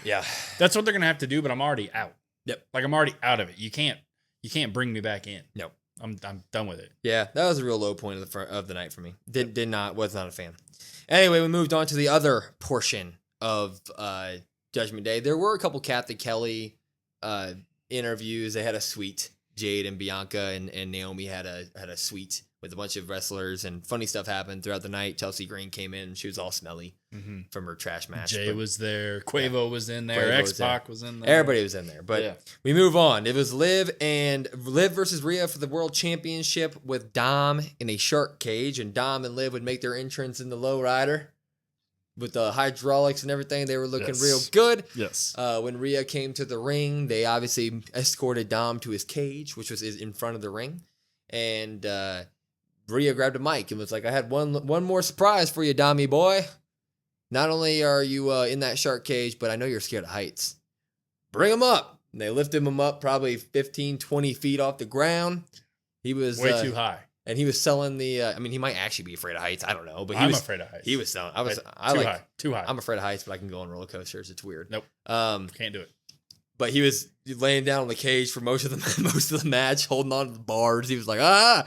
Yeah. That's what they're going to have to do, but I'm already out. Yep. Like I'm already out of it. You can't bring me back in. No. I'm done with it. Yeah. That was a real low point of the night for me. Was not a fan. Anyway, we moved on to the other portion of Judgment Day. There were a couple Kathy Kelly interviews. They had a suite. Jade and Bianca and Naomi had a suite with a bunch of wrestlers, and funny stuff happened throughout the night. Chelsea Green came in. She was all smelly from her trash match. Jay was there. Quavo was in there. X-Pac was in there. Everybody was in there. But we move on. It was Liv versus Rhea for the World Championship with Dom in a shark cage, and Dom and Liv would make their entrance in the lowrider. With the hydraulics and everything, they were looking real good. Yes. When Rhea came to the ring, they obviously escorted Dom to his cage, which was in front of the ring. And Rhea grabbed a mic and was like, I had one more surprise for you, Dommy boy. Not only are you in that shark cage, but I know you're scared of heights. Bring him up. And they lifted him up probably 15, 20 feet off the ground. He was way too high. And he was selling he might actually be afraid of heights. I don't know, but I'm afraid of heights. He was selling. Too high. I'm afraid of heights, but I can go on roller coasters. It's weird. Nope. Can't do it. But he was laying down on the cage for most of the match, holding on to the bars. He was like, ah.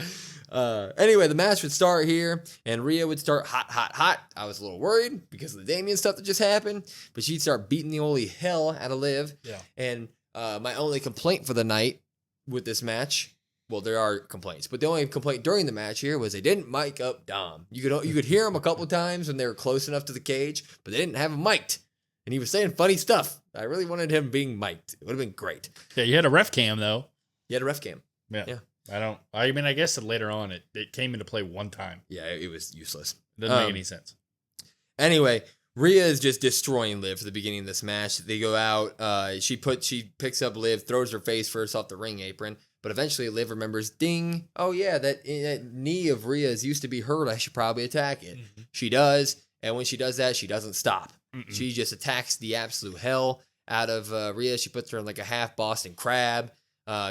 Anyway, the match would start here, and Rhea would start hot. I was a little worried because of the Damian stuff that just happened, but she'd start beating the holy hell out of Liv. Yeah. And my only complaint for the night with this match. Well, there are complaints, but the only complaint during the match here was they didn't mic up Dom. You could hear him a couple times when they were close enough to the cage, but they didn't have him mic'd. And he was saying funny stuff. I really wanted him being mic'd. It would have been great. Yeah, you had a ref cam, though. You had a ref cam. Yeah. I guess that later on it came into play one time. Yeah, it was useless. Doesn't make any sense. Anyway, Rhea is just destroying Liv for the beginning of this match. They go out. She picks up Liv, throws her face first off the ring apron. But eventually Liv remembers, ding, oh yeah, that knee of Rhea's used to be hurt. I should probably attack it. Mm-hmm. She does. And when she does that, she doesn't stop. Mm-mm. She just attacks the absolute hell out of Rhea. She puts her in like a half Boston Crab.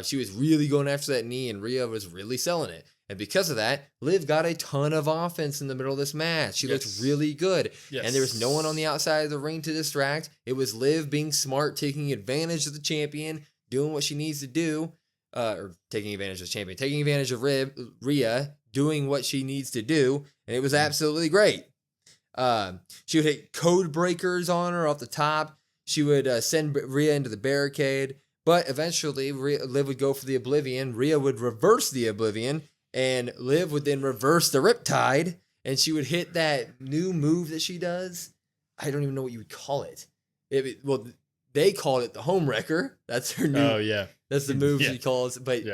She was really going after that knee, and Rhea was really selling it. And because of that, Liv got a ton of offense in the middle of this match. She looked really good. Yes. And there was no one on the outside of the ring to distract. It was Liv being smart, taking advantage of the champion, doing what she needs to do. Or taking advantage of the champion, taking advantage of Rhea, doing what she needs to do. And it was absolutely great. She would hit code breakers on her off the top. She would send Rhea into the barricade. But eventually, Liv would go for the Oblivion. Rhea would reverse the Oblivion. And Liv would then reverse the Riptide, and she would hit that new move that she does. I don't even know what you would call it. Well, they called it the Homewrecker. That's her new. Oh yeah, that's the move she calls. But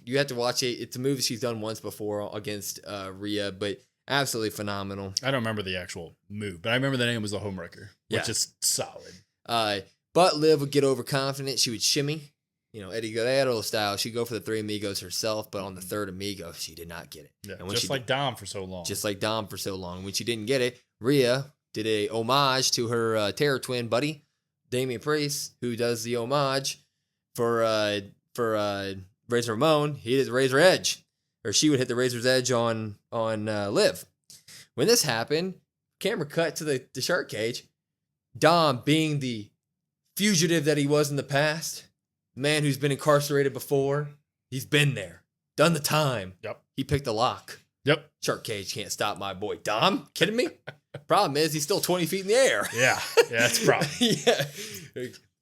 you have to watch it. It's a move she's done once before against Rhea, but absolutely phenomenal. I don't remember the actual move, but I remember the name was the Homewrecker, which is solid. But Liv would get overconfident. She would shimmy. Eddie Guerrero style. She'd go for the 3 amigos herself, but on the 3rd amigo, she did not get it. Yeah, and just like Dom for so long. Just like Dom for so long. When she didn't get it, Rhea did a homage to her Terror Twin buddy, Damian Priest, who does the homage for Razor Ramon. He did the Razor Edge, or she would hit the Razor's Edge on Liv. When this happened, camera cut to the shark cage. Dom, being the fugitive that he was in the past, man who's been incarcerated before, he's been there, done the time. Yep. He picked the lock. Yep. Shark cage can't stop my boy Dom. Kidding me? Problem is, he's still 20 feet in the air. Yeah, that's a problem. Yeah.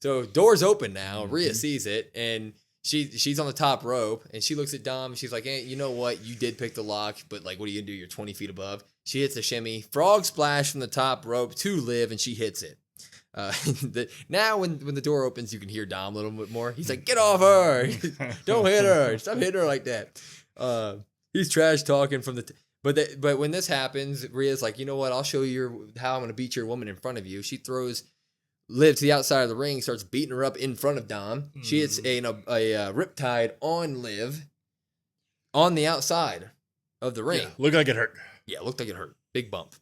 So doors open now. Rhea sees it, and she's on the top rope, and she looks at Dom, and she's like, hey, you know what? You did pick the lock, but like, what are you gonna do? You're 20 feet above. She hits a shimmy, frog splash from the top rope to Liv, and she hits it. Now when the door opens, you can hear Dom a little bit more. He's like, get off her. Don't hit her. Stop hitting her like that. He's trash talking from but when this happens, Rhea's like, you know what? I'll show you how I'm going to beat your woman in front of you. She throws Liv to the outside of the ring, starts beating her up in front of Dom. She hits a riptide on Liv on the outside of the ring. Yeah, looked like it hurt. Yeah, looked like it hurt. Big bump.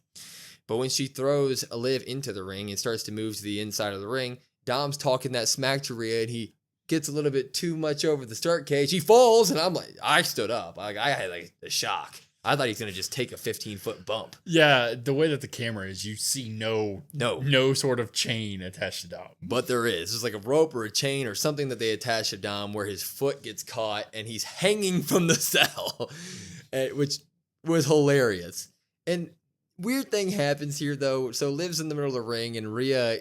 But when she throws Liv into the ring and starts to move to the inside of the ring, Dom's talking that smack to Rhea, and he gets a little bit too much over the start cage. He falls, and I'm like, I stood up. I had like a shock. I thought he's going to just take a 15-foot bump. Yeah, the way that the camera is, you see no sort of chain attached to Dom. But there is. There's like a rope or a chain or something that they attach to Dom where his foot gets caught, and he's hanging from the cell, which was hilarious. And weird thing happens here, though. So Liv's in the middle of the ring, and Rhea,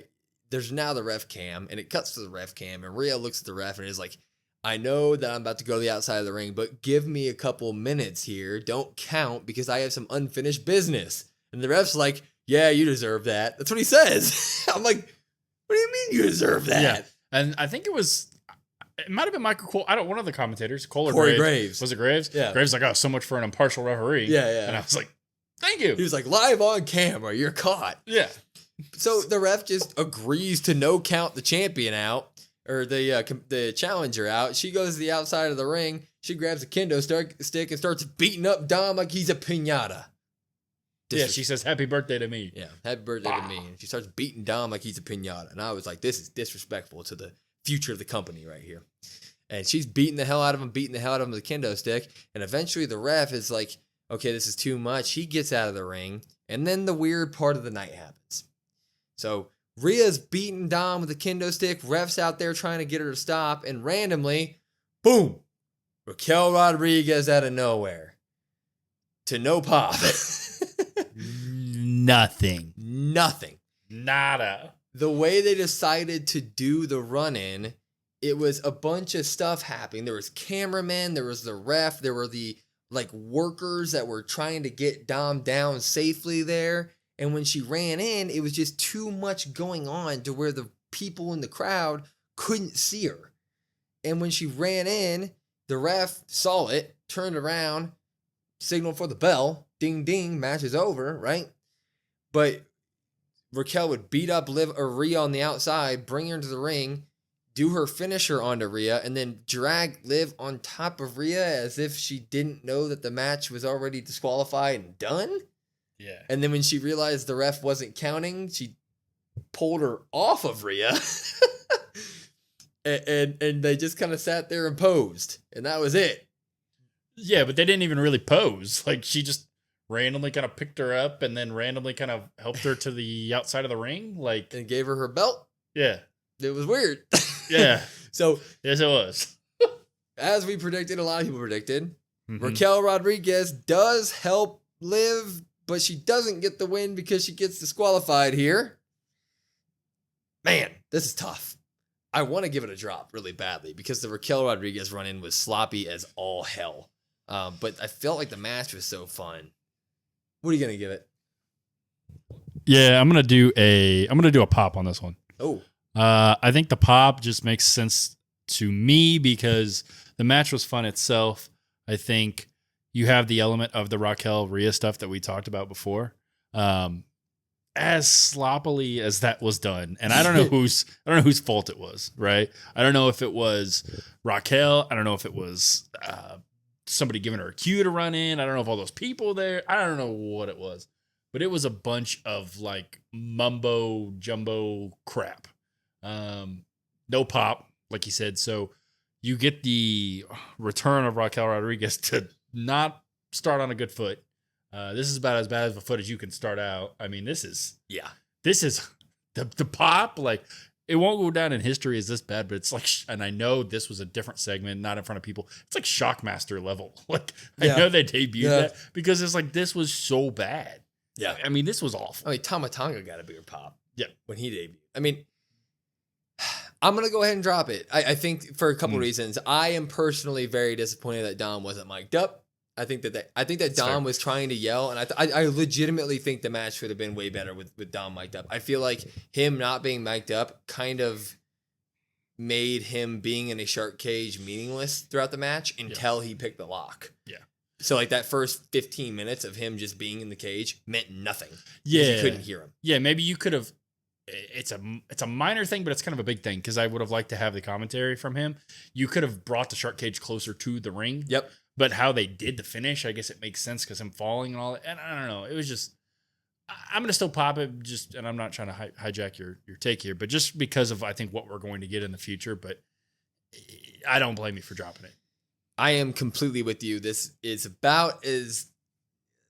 there's now the ref cam, and it cuts to the ref cam, and Rhea looks at the ref and is like, I know that I'm about to go to the outside of the ring, but give me a couple minutes here. Don't count because I have some unfinished business. And the ref's like, yeah, you deserve that. That's what he says. I'm like, what do you mean you deserve that? Yeah. And I think it might have been Michael Cole. One of the commentators, Cole or Corey Graves. Was it Graves? Yeah. Graves like, oh, so much for an impartial referee. Yeah. And I was like, thank you. He was like, live on camera, you're caught. Yeah. So the ref just agrees to no count the champion out, or the challenger out. She goes to the outside of the ring. She grabs a kendo stick and starts beating up Dom like he's a piñata. Yeah, she says, happy birthday to me. Yeah, happy birthday to me. And she starts beating Dom like he's a piñata. And I was like, this is disrespectful to the future of the company right here. And she's beating the hell out of him with a kendo stick. And eventually the ref is like, okay, this is too much. He gets out of the ring. And then the weird part of the night happens. So Rhea's beating Dom with a kendo stick. Ref's out there trying to get her to stop. And randomly, boom, Raquel Rodriguez out of nowhere. To no pop. Nothing. Nada. The way they decided to do the run-in, it was a bunch of stuff happening. There was cameramen, there was the ref, there were the workers that were trying to get Dom down safely there. And when she ran in, it was just too much going on to where the people in the crowd couldn't see her. And when she ran in, the ref saw it, turned around, signaled for the bell. Ding, ding, match is over, right? But Raquel would beat up Rhea on the outside, bring her into the ring, do her finisher onto Rhea, and then drag Liv on top of Rhea as if she didn't know that the match was already disqualified and done. Yeah. And then when she realized the ref wasn't counting, she pulled her off of Rhea. and they just kind of sat there and posed. And that was it. Yeah, but they didn't even really pose. Like, she just randomly kind of picked her up and then randomly kind of helped her to the outside of the ring. Like, and gave her belt. Yeah. It was weird. Yeah. So, yes, it was. As we predicted, a lot of people predicted, Raquel Rodriguez does help Liv, but she doesn't get the win because she gets disqualified here. Man, this is tough. I want to give it a drop really badly because the Raquel Rodriguez run-in was sloppy as all hell. But I felt like the match was so fun. What are you gonna give it? Yeah, I'm gonna do a pop on this one. Oh, I think the pop just makes sense to me because the match was fun itself. I think you have the element of the Raquel Rhea stuff that we talked about before. As sloppily as that was done, and I don't know whose fault it was. Right? I don't know if it was Raquel. I don't know if it was somebody giving her a cue to run in. I don't know if all those people there. I don't know what it was, but it was a bunch of like mumbo jumbo crap. No pop, like you said. So you get the return of Raquel Rodriguez to not start on a good foot. This is about as bad of a foot as you can start out. I mean, this is the pop. Like, it won't go down in history as this bad, but it's like, and I know this was a different segment, not in front of people. It's like Shockmaster level. Like, I know they debuted that because it's like, this was so bad. Yeah. I mean, this was awful. I mean, Tama Tonga got a bigger pop. Yeah. When he debuted. I mean, I'm going to go ahead and drop it. I think for a couple reasons. I am personally very disappointed that Dom wasn't mic'd up. I think that Dom was trying to yell, and I legitimately think the match would have been way better with Dom mic'd up. I feel like him not being mic'd up kind of made him being in a shark cage meaningless throughout the match until he picked the lock. Yeah. So like that first 15 minutes of him just being in the cage meant nothing. Yeah. You couldn't hear him. Yeah, maybe you could have. It's a minor thing, but it's kind of a big thing because I would have liked to have the commentary from him. You could have brought the shark cage closer to the ring. Yep. But how they did the finish, I guess it makes sense because him falling and all that. And I don't know. It was just, I'm going to still pop it and I'm not trying to hijack your take here, but just because of, I think, what we're going to get in the future. But I don't blame you for dropping it. I am completely with you. This is about as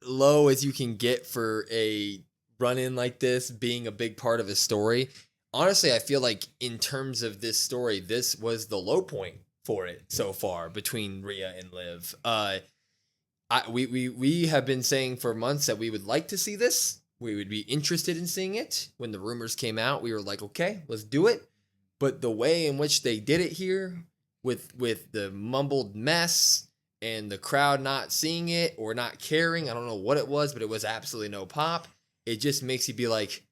low as you can get for a run-in like this being a big part of a story. Honestly, I feel like in terms of this story, this was the low point for it so far between Rhea and Liv. We have been saying for months that we would like to see this. We would be interested in seeing it. When the rumors came out, we were like, okay, let's do it. But the way in which they did it here with the mumbled mess and the crowd not seeing it or not caring, I don't know what it was, but it was absolutely no pop. It just makes you be like,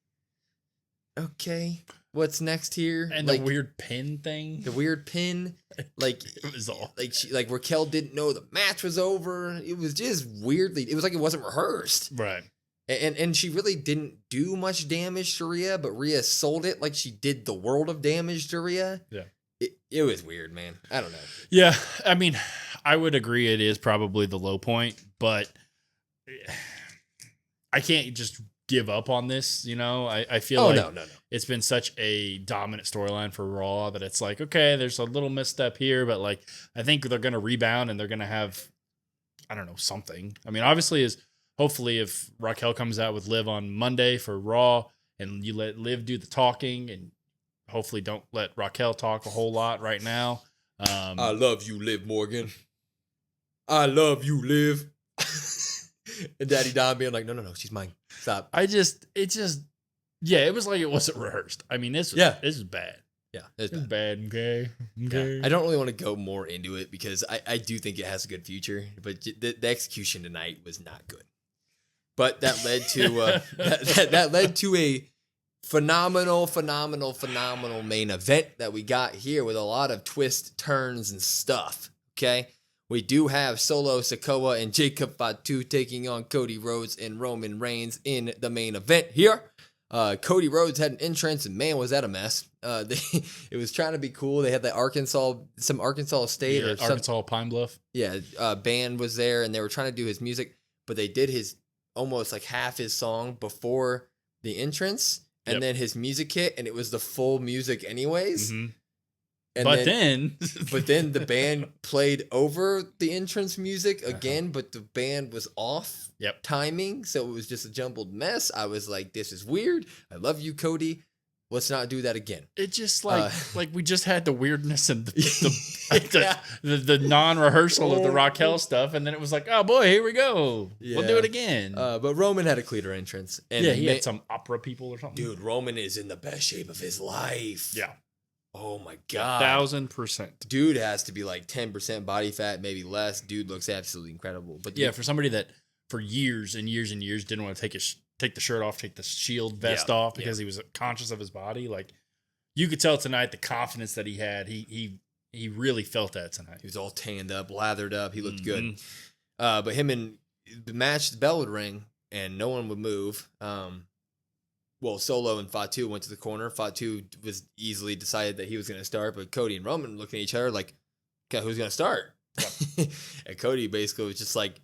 okay, what's next here? And like, the weird pin thing. The weird pin. Like, it was all. Like Raquel didn't know the match was over. It was just weirdly, it was like it wasn't rehearsed. Right. And she really didn't do much damage to Rhea, but Rhea sold it like she did the world of damage to Rhea. Yeah. It was weird, man. I don't know. Yeah. I mean, I would agree it is probably the low point, but I can't just give up on this, you know? I feel like no. It's been such a dominant storyline for Raw that it's like, okay, there's a little misstep here, but like, I think they're going to rebound and they're going to have, I don't know, something. I mean, obviously hopefully if Raquel comes out with Liv on Monday for Raw and you let Liv do the talking and hopefully don't let Raquel talk a whole lot right now. I love you, Liv Morgan. I love you, Liv. And Daddy Don being like, no, she's mine. Stop. It was like it wasn't rehearsed. I mean, this is bad. Yeah, it's bad. Okay. Yeah. I don't really want to go more into it because I do think it has a good future, but the execution tonight was not good. But that led to that led to a phenomenal main event that we got here with a lot of twists, turns, and stuff. Okay. We do have Solo Sikoa and Jacob Fatu taking on Cody Rhodes and Roman Reigns in the main event here. Cody Rhodes had an entrance, and man, was that a mess. It was trying to be cool. They had the Arkansas State or Arkansas Pine Bluff. Yeah, band was there, and they were trying to do his music, but they did his almost like half his song before the entrance, and then his music hit, and it was the full music anyways. Mm-hmm. But then the band played over the entrance music again, but the band was off timing, so it was just a jumbled mess. I was like, this is weird. I love you, Cody. Let's not do that again. It just like we just had the weirdness and the non-rehearsal of the Raquel stuff, and then it was like, oh boy, here we go. Yeah. We'll do it again. But Roman had a cleaner entrance. And he had some opera people or something. Dude, Roman is in the best shape of his life. Yeah. Oh my God. 1,000%. Dude has to be like 10% body fat, maybe less. Dude looks absolutely incredible. But yeah, for somebody that for years and years and years didn't want to take the shirt off, take the shield vest off because he was conscious of his body. Like you could tell tonight the confidence that he had. He really felt that tonight. He was all tanned up, lathered up. He looked good. But him and the match, the bell would ring and no one would move. Well, Solo and Fatu went to the corner. Fatu was easily decided that he was going to start, but Cody and Roman looking at each other like, okay, who's going to start? Yep. And Cody basically was just like,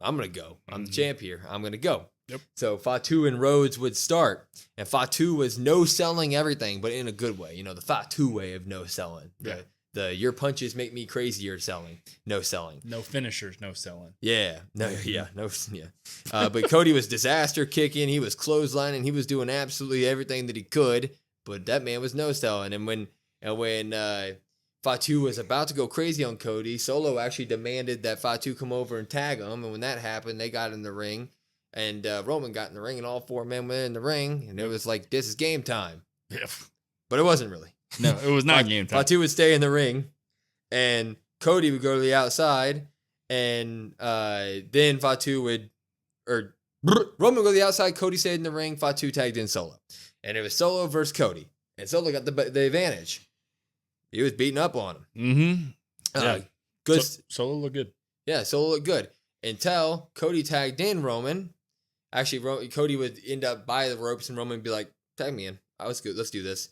I'm going to go. I'm the champ here. I'm going to go. Yep. So Fatu and Rhodes would start, and Fatu was no-selling everything, but in a good way. You know, the Fatu way of no-selling. Yeah. The your punches make me crazier selling. No selling. No finishers, no selling. Yeah. But Cody was disaster kicking. He was clotheslining. He was doing absolutely everything that he could, but that man was no selling. And when Fatu was about to go crazy on Cody, Solo actually demanded that Fatu come over and tag him. And when that happened, they got in the ring. And Roman got in the ring, and all four men went in the ring. And it was like, this is game time. Yeah. But it wasn't really. No, it was not game time. Fatu would stay in the ring, and Cody would go to the outside, and then Fatu would, or Roman would go to the outside, Cody stayed in the ring, Fatu tagged in Solo. And it was Solo versus Cody. And Solo got the advantage. He was beating up on him. Mm-hmm. Good. Solo looked good. Yeah, Solo looked good. Until Cody tagged in Roman. Actually, Cody would end up by the ropes, and Roman would be like, tag me in. I was good. Let's do this.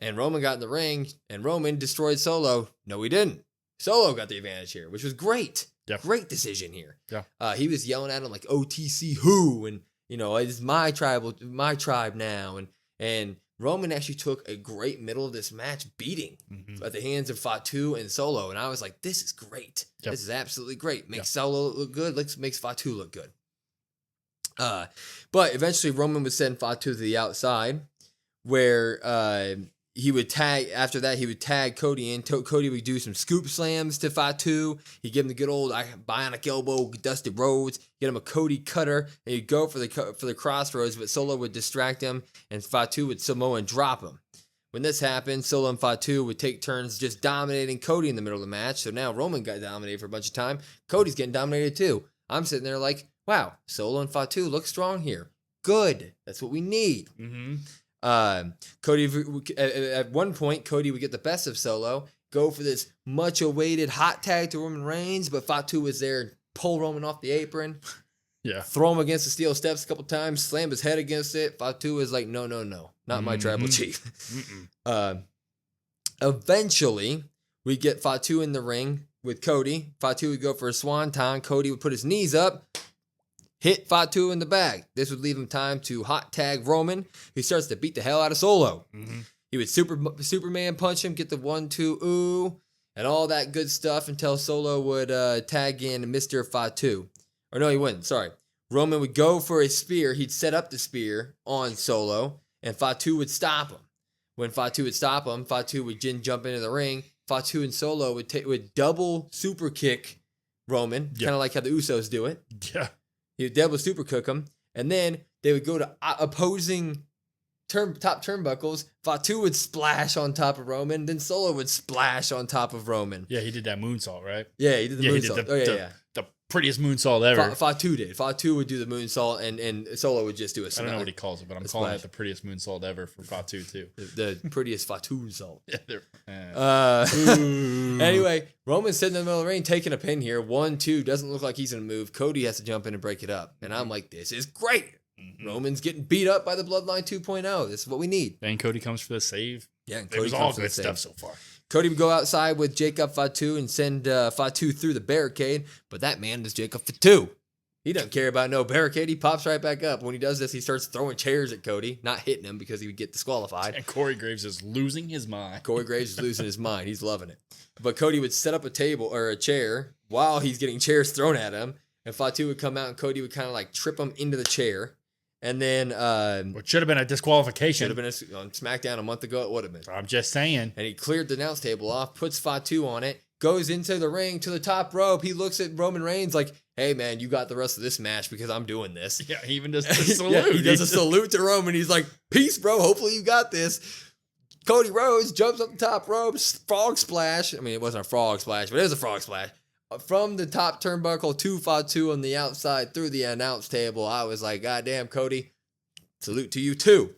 And Roman got in the ring, and Roman destroyed Solo. No, he didn't. Solo got the advantage here, which was great. Yep. Great decision here. Yeah. He was yelling at him like OTC who, and it's my tribe now. And Roman actually took a great middle of this match beating at the hands of Fatu and Solo. And I was like, this is great. Yep. This is absolutely great. Makes Solo look good. Makes Fatu look good. But eventually Roman would send Fatu to the outside, where he would tag. After that, he would tag Cody in. Cody would do some scoop slams to Fatu. He'd give him the good old bionic elbow, Dusty Rhodes. Get him a Cody cutter, and he'd go for the crossroads. But Solo would distract him, and Fatu would Samoan drop him. When this happened, Solo and Fatu would take turns just dominating Cody in the middle of the match. So now Roman got dominated for a bunch of time. Cody's getting dominated too. I'm sitting there like, wow, Solo and Fatu look strong here. Good. That's what we need. Cody, at one point, Cody would get the best of Solo, go for this much awaited hot tag to Roman Reigns, but Fatu was there and pull Roman off the apron. Yeah. Throw him against the steel steps a couple times, slam his head against it. Fatu was like, no, not my tribal chief. Eventually, we get Fatu in the ring with Cody. Fatu would go for a swanton. Cody would put his knees up, hit Fatu in the back. This would leave him time to hot tag Roman, who starts to beat the hell out of Solo. He would Superman punch him, get the 1-2 ooh, and all that good stuff until Solo would tag in Mr. Fatu. Or no, he wouldn't. Sorry. Roman would go for a spear. He'd set up the spear on Solo, and Fatu would stop him. When Fatu would stop him, Fatu would jump into the ring. Fatu and Solo would double super kick Roman, kind of like how the Usos do it. Yeah. He would double super cook him, and then they would go to opposing top turnbuckles. Fatu would splash on top of Roman, then Solo would splash on top of Roman. Yeah, he did that moonsault, right? Yeah, he did the moonsault. The prettiest moonsault ever. Fatu did. Fatu would do the moonsault, and Solo would just do a I don't know what he calls it, but I'm calling it the prettiest moonsault ever for Fatu, too. The prettiest Fatu salt. Yeah, Anyway, Roman's sitting in the middle of the ring, taking a pin here. 1-2, doesn't look like he's going to move. Cody has to jump in and break it up. And I'm like, this is great. Roman's getting beat up by the Bloodline 2.0. This is what we need. And Cody comes for the save. Yeah, and Cody was all good stuff so far. Cody would go outside with Jacob Fatu and send Fatu through the barricade, but that man was Jacob Fatu. He doesn't care about no barricade. He pops right back up. When he does this, he starts throwing chairs at Cody, not hitting him because he would get disqualified. And Corey Graves is losing his mind. Corey Graves is losing his mind. He's loving it. But Cody would set up a table or a chair while he's getting chairs thrown at him. And Fatu would come out and Cody would kind of like trip him into the chair. And then... Which should have been a disqualification. Should have been on SmackDown a month ago. It would have been. I'm just saying. And he cleared the announce table off, puts Fatu on it, goes into the ring to the top rope. He looks at Roman Reigns like, hey, man, you got the rest of this match because I'm doing this. Yeah, he even does the salute. Yeah, he does a salute to Roman. He's like, peace, bro. Hopefully you got this. Cody Rhodes jumps up the top rope, frog splash. I mean, it wasn't a frog splash, but it was a frog splash. From the top turnbuckle to Fatu on the outside through the announce table. I was like, God damn, Cody. Salute to you, too.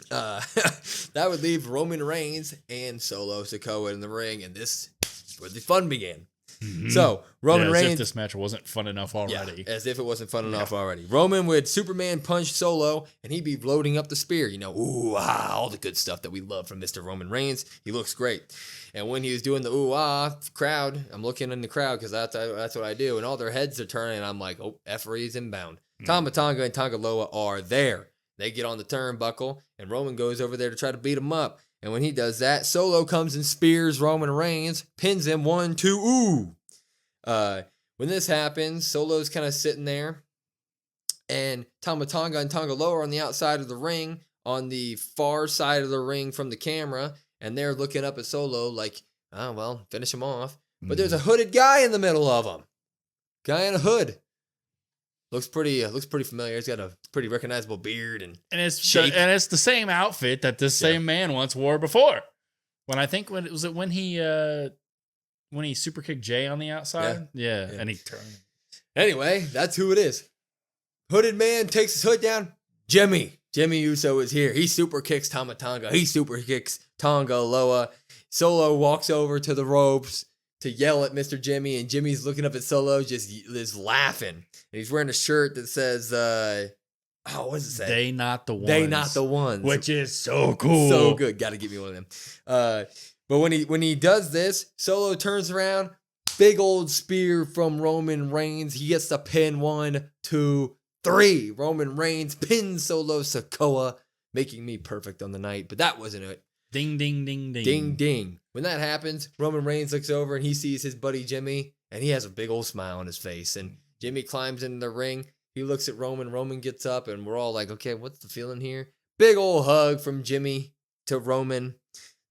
That would leave Roman Reigns and Solo Sikoa in the ring, and this is where the fun began. Mm-hmm. So, Roman Reigns... as if this match wasn't fun enough already. Yeah, as if it wasn't fun enough already. Roman would Superman punch Solo, and he'd be loading up the spear. You know, all the good stuff that we love from Mr. Roman Reigns. He looks great. And when he was doing the crowd, I'm looking in the crowd because that's what I do, and all their heads are turning, and I'm like, Effery's inbound. Tama Tonga and Tonga Loa are there. They get on the turnbuckle, and Roman goes over there to try to beat him up. And when he does that, Solo comes and spears Roman Reigns, pins him 1, 2, when this happens, Solo's kind of sitting there, and Tama Tonga and Tonga Loa are on the outside of the ring, on the far side of the ring from the camera, and they're looking up at Solo like, oh, well, finish him off. But there's a hooded guy in the middle of them. Guy in a hood. Looks pretty familiar. He's got a pretty recognizable beard and it's shape. And it's the same outfit that this same man once wore before. When he super kicked Jay on the outside? Yeah. And he turned. Anyway, that's who it is. Hooded man takes his hood down. Jimmy Uso is here. He super kicks Tama Tonga. He super kicks Tonga Loa. Solo walks over to the ropes to yell at Mr. Jimmy, and Jimmy's looking up at Solo, just laughing. And he's wearing a shirt that says, what does it say? They not the ones. They not the ones. Which is so cool. So good. Got to give me one of them. But when he does this, Solo turns around, big old spear from Roman Reigns. He gets the pin 1, 2, 3. Roman Reigns pins Solo Sikoa, making me perfect on the night. But that wasn't it. Ding, ding, ding, ding. Ding, ding. When that happens, Roman Reigns looks over and he sees his buddy Jimmy, and he has a big old smile on his face. And Jimmy climbs into the ring. He looks at Roman. Roman gets up, and we're all like, okay, what's the feeling here? Big old hug from Jimmy to Roman.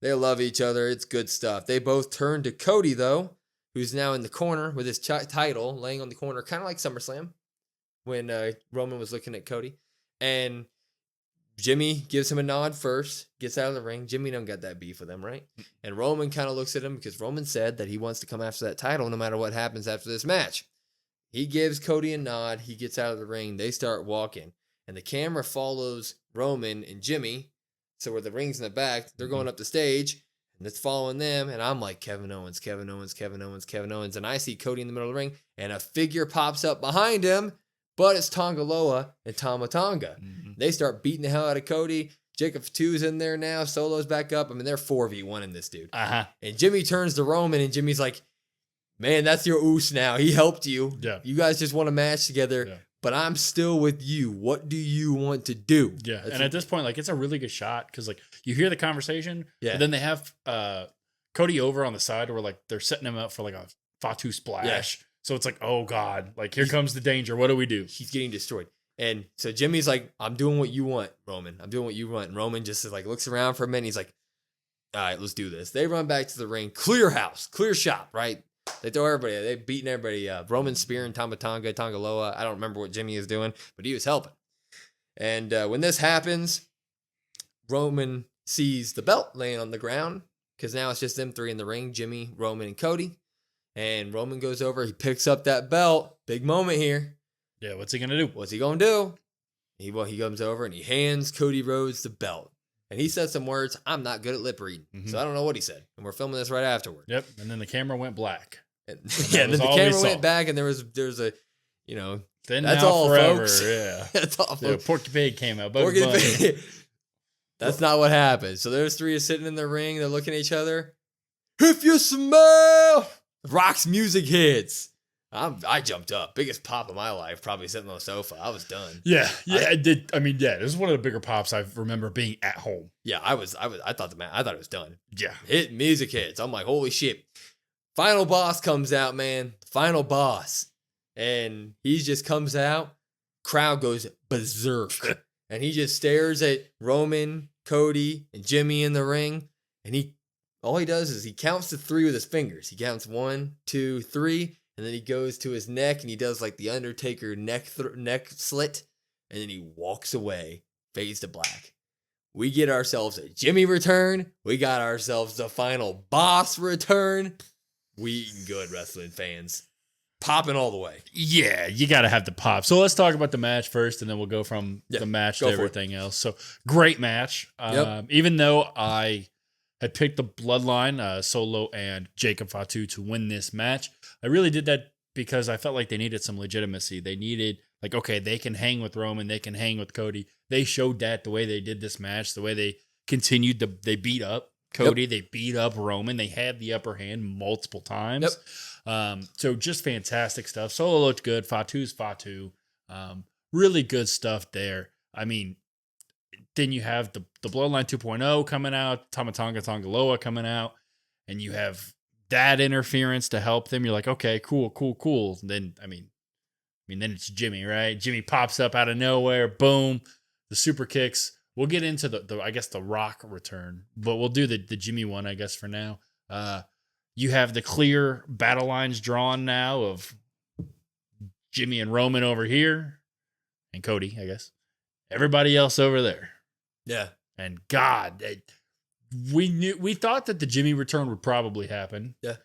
They love each other. It's good stuff. They both turn to Cody, though, who's now in the corner with his title laying on the corner, kind of like SummerSlam when Roman was looking at Cody. And Jimmy gives him a nod first, gets out of the ring. Jimmy don't got that beef with him, right? And Roman kind of looks at him because Roman said that he wants to come after that title no matter what happens after this match. He gives Cody a nod. He gets out of the ring. They start walking. And the camera follows Roman and Jimmy. So where the ring's in the back, they're going up the stage, and it's following them. And I'm like, Kevin Owens. And I see Cody in the middle of the ring, and a figure pops up behind him, but it's Tonga Loa and Tama Tonga. Mm-hmm. They start beating the hell out of Cody. Jacob Fatu's in there now. Solo's back up. I mean, they're 4v1 in this dude. Uh-huh. And Jimmy turns to Roman, and Jimmy's like, man, that's your oos now. He helped you. Yeah. You guys just want a match together. Yeah. But I'm still with you. What do you want to do? Yeah. And at this point, like, it's a really good shot because, like, you hear the conversation. Yeah. But then they have Cody over on the side where, like, they're setting him up for, like, a Fatu splash. Yeah. So it's like, oh, God. Like, here comes the danger. What do we do? He's getting destroyed. And so Jimmy's like, I'm doing what you want, Roman. I'm doing what you want. And Roman just, like, looks around for a minute. He's like, all right, let's do this. They run back to the ring. Clear house. Clear shop, right? They throw everybody. They beating everybody up. Roman spearing Tama Tonga, Tonga Loa. I don't remember what Jimmy is doing, but he was helping. And when this happens, Roman sees the belt laying on the ground because now it's just them three in the ring, Jimmy, Roman, and Cody. And Roman goes over. He picks up that belt. Big moment here. Yeah, what's he going to do? What's he going to do? He comes over and he hands Cody Rhodes the belt. And he said some words. I'm not good at lip reading, so I don't know what he said. And we're filming this right afterward. And then the camera went black. And then the camera went back, and there's a, then that's now all, forever, folks. Yeah. That's all, folks. Porky Pig came out. That's not what happened. So those three are sitting in the ring. They're looking at each other. If you smell, Rock's music hits. I jumped up. Biggest pop of my life, probably sitting on the sofa. I was done. Yeah, I did. I mean, this is one of the bigger pops I remember being at home. Yeah, I thought it was done. Yeah. Music hits. I'm like, holy shit. Final boss comes out, man. Final boss. And he just comes out. Crowd goes berserk. And he just stares at Roman, Cody, and Jimmy in the ring. And all he does is he counts to 3 with his fingers. He counts 1, 2, 3. And then he goes to his neck and he does like the Undertaker neck slit. And then he walks away, fades to black. We get ourselves a Jimmy return. We got ourselves the final boss return. We eating good, wrestling fans. Popping all the way. Yeah, you got to have the pop. So let's talk about the match first, and then we'll go from the match to everything else. So great match. Even though I had picked the Bloodline, Solo and Jacob Fatu to win this match, I really did that because I felt like they needed some legitimacy. They needed, like, okay, they can hang with Roman, they can hang with Cody. They showed that the way they did this match, the way they continued they beat up Cody, they beat up Roman. They had the upper hand multiple times. So just fantastic stuff. Solo looked good. Fatu's Fatu. Really good stuff there. I mean, then you have the Bloodline 2.0 coming out, Tama Tonga Loa coming out, and you have that interference to help them. You're like, okay, cool. And then, I mean, then it's Jimmy, right? Jimmy pops up out of nowhere. Boom. The super kicks. We'll get into the I guess the Rock return, but we'll do the Jimmy one, I guess, for now. You have the clear battle lines drawn now of Jimmy and Roman over here and Cody, I guess. Everybody else over there. Yeah. And God, we thought that the Jimmy return would probably happen. Yeah.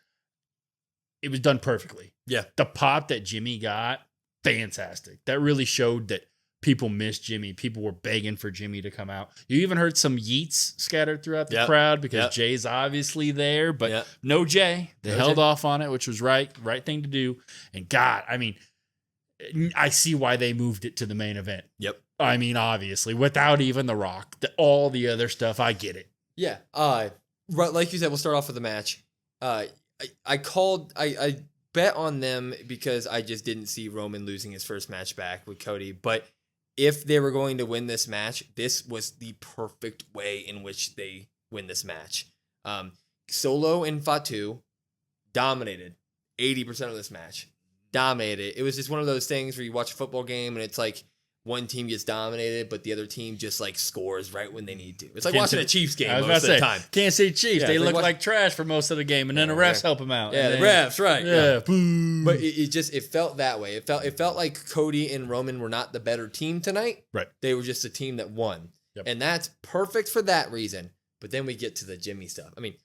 It was done perfectly. Yeah. The pop that Jimmy got, fantastic. That really showed that people missed Jimmy. People were begging for Jimmy to come out. You even heard some yeets scattered throughout the crowd because Jay's obviously there, but no Jay. They held off on it, which was right thing to do. And God, I mean, I see why they moved it to the main event. Yep. I mean, obviously, without even The Rock, all the other stuff, I get it. Yeah. Right, like you said, we'll start off with the match. I bet on them because I just didn't see Roman losing his first match back with Cody, but if they were going to win this match, this was the perfect way in which they win this match. Solo and Fatu dominated 80% of this match. Dominated. It was just one of those things where you watch a football game and it's like one team gets dominated, but the other team just like scores right when they need to. It's like watching a Chiefs game most of the time. Can't say Chiefs. They look like trash for most of the game, and then the refs help them out. Yeah, the refs, right. Yeah. Boom. But it felt that way. It felt like Cody and Roman were not the better team tonight. Right. They were just a team that won. Yep. And that's perfect for that reason. But then we get to the Jimmy stuff. I mean,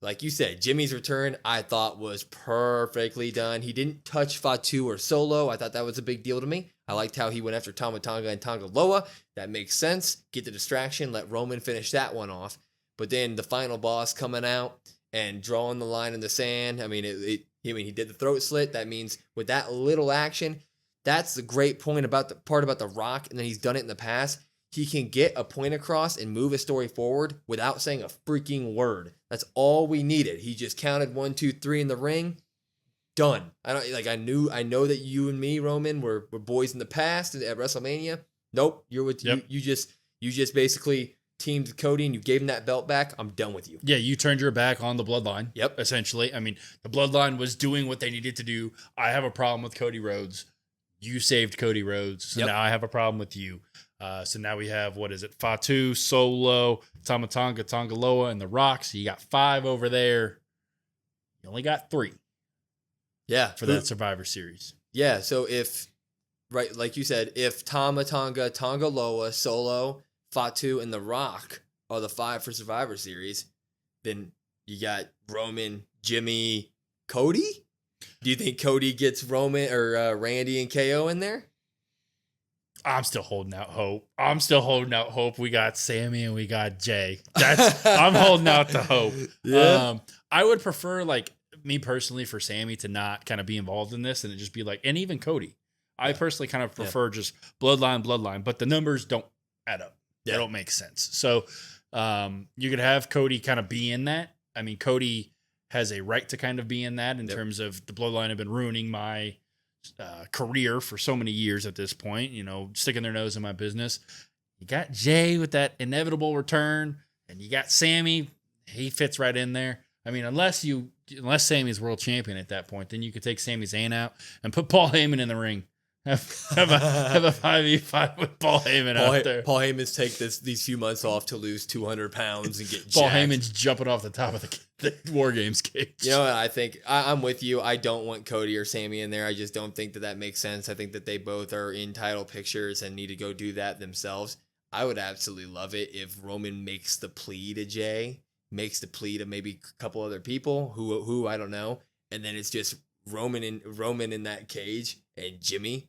like you said, Jimmy's return, I thought was perfectly done. He didn't touch Fatu or Solo. I thought that was a big deal to me. I liked how he went after Tama Tonga and Tonga Loa. That makes sense. Get the distraction. Let Roman finish that one off. But then the final boss coming out and drawing the line in the sand. I mean, he did the throat slit. That means with that little action, that's the great point about the Rock. And then he's done it in the past. He can get a point across and move a story forward without saying a freaking word. That's all we needed. He just counted 1, 2, 3 in the ring. Done. I know that you and me, Roman, were boys in the past at WrestleMania. Nope. You're with you just basically teamed Cody and you gave him that belt back. I'm done with you. Yeah, you turned your back on the Bloodline. Yep. Essentially. I mean, the Bloodline was doing what they needed to do. I have a problem with Cody Rhodes. You saved Cody Rhodes. So now I have a problem with you. So now we have, Fatu, Solo, Tama Tonga, Tonga Loa, and The Rock. So you got 5 over there. You only got 3. Yeah. For that Survivor Series. Yeah. So like you said, if Tama Tonga, Tonga Loa, Solo, Fatu, and The Rock are the 5 for Survivor Series, then you got Roman, Jimmy, Cody? Do you think Cody gets Roman or Randy and KO in there? I'm still holding out hope. We got Sammy and we got Jay. I'm holding out the hope. Yeah. I would prefer, like, me personally, for Sammy to not kind of be involved in this and it just be like, and even Cody. I personally kind of prefer just bloodline, but the numbers don't add up. They don't make sense. So you could have Cody kind of be in that. I mean, Cody has a right to kind of be in that in terms of the bloodline have been ruining my career for so many years at this point, sticking their nose in my business. You got Jay with that inevitable return, and you got Sammy. He fits right in there. I mean, unless Sammy's world champion at that point, then you could take Sami Zayn out and put Paul Heyman in the ring. Have a 5v5 with Paul Heyman out there. Paul Heyman's take these few months off to lose 200 pounds and get Paul jacked. Heyman's jumping off the top of the War Games cage. You know what I think? I'm with you. I don't want Cody or Sammy in there. I just don't think that makes sense. I think that they both are in title pictures and need to go do that themselves. I would absolutely love it if Roman makes the plea to Jay, makes the plea to maybe a couple other people who I don't know, and then it's just Roman in that cage and Jimmy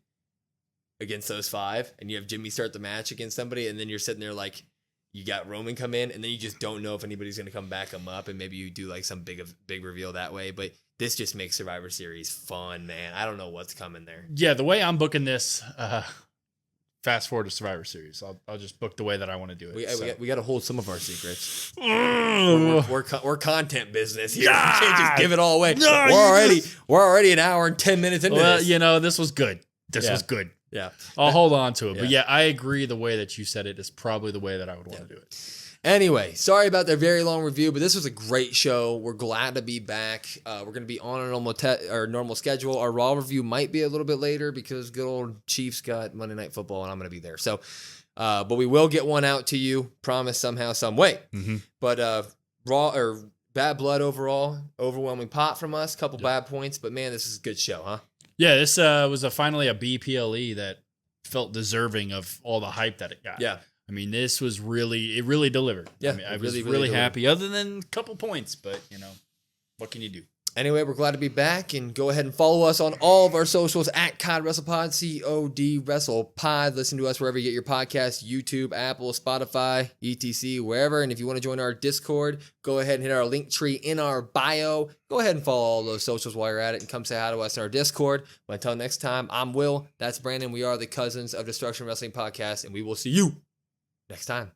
against those 5, and you have Jimmy start the match against somebody, and then you're sitting there like you got Roman come in, and then you just don't know if anybody's going to come back him up, and maybe you do like some big reveal that way. But this just makes Survivor Series fun, man. I don't know what's coming there. Yeah, the way I'm booking this, fast forward to Survivor Series. I'll just book the way that I want to do it. We got to hold some of our secrets. we're content business here. Yeah. We can't just give it all away. No, we're already an hour and 10 minutes into this. This was good. This was good. Yeah. I'll hold on to it. Yeah. But yeah, I agree the way that you said it is probably the way that I would want to do it. Anyway, sorry about that very long review, but this was a great show. We're glad to be back. We're going to be on our normal schedule. Our Raw review might be a little bit later because good old Chiefs got Monday Night Football, and I'm going to be there. So, but we will get one out to you. Promise somehow, some way. Mm-hmm. But Raw or Bad Blood overall, overwhelming pop from us. Couple bad points, but man, this is a good show, huh? Yeah, this was finally a BPLE that felt deserving of all the hype that it got. Yeah. I mean, this was really delivered. Yeah, I was really happy, other than a couple points, but what can you do? Anyway, we're glad to be back, and go ahead and follow us on all of our socials at COD WrestlePod, COD WrestlePod. Listen to us wherever you get your podcasts, YouTube, Apple, Spotify, etc., wherever. And if you want to join our Discord, go ahead and hit our link tree in our bio. Go ahead and follow all those socials while you're at it, and come say hi to us in our Discord. But until next time, I'm Will. That's Brandon. We are the Cousins of Destruction Wrestling Podcast, and we will see you next time.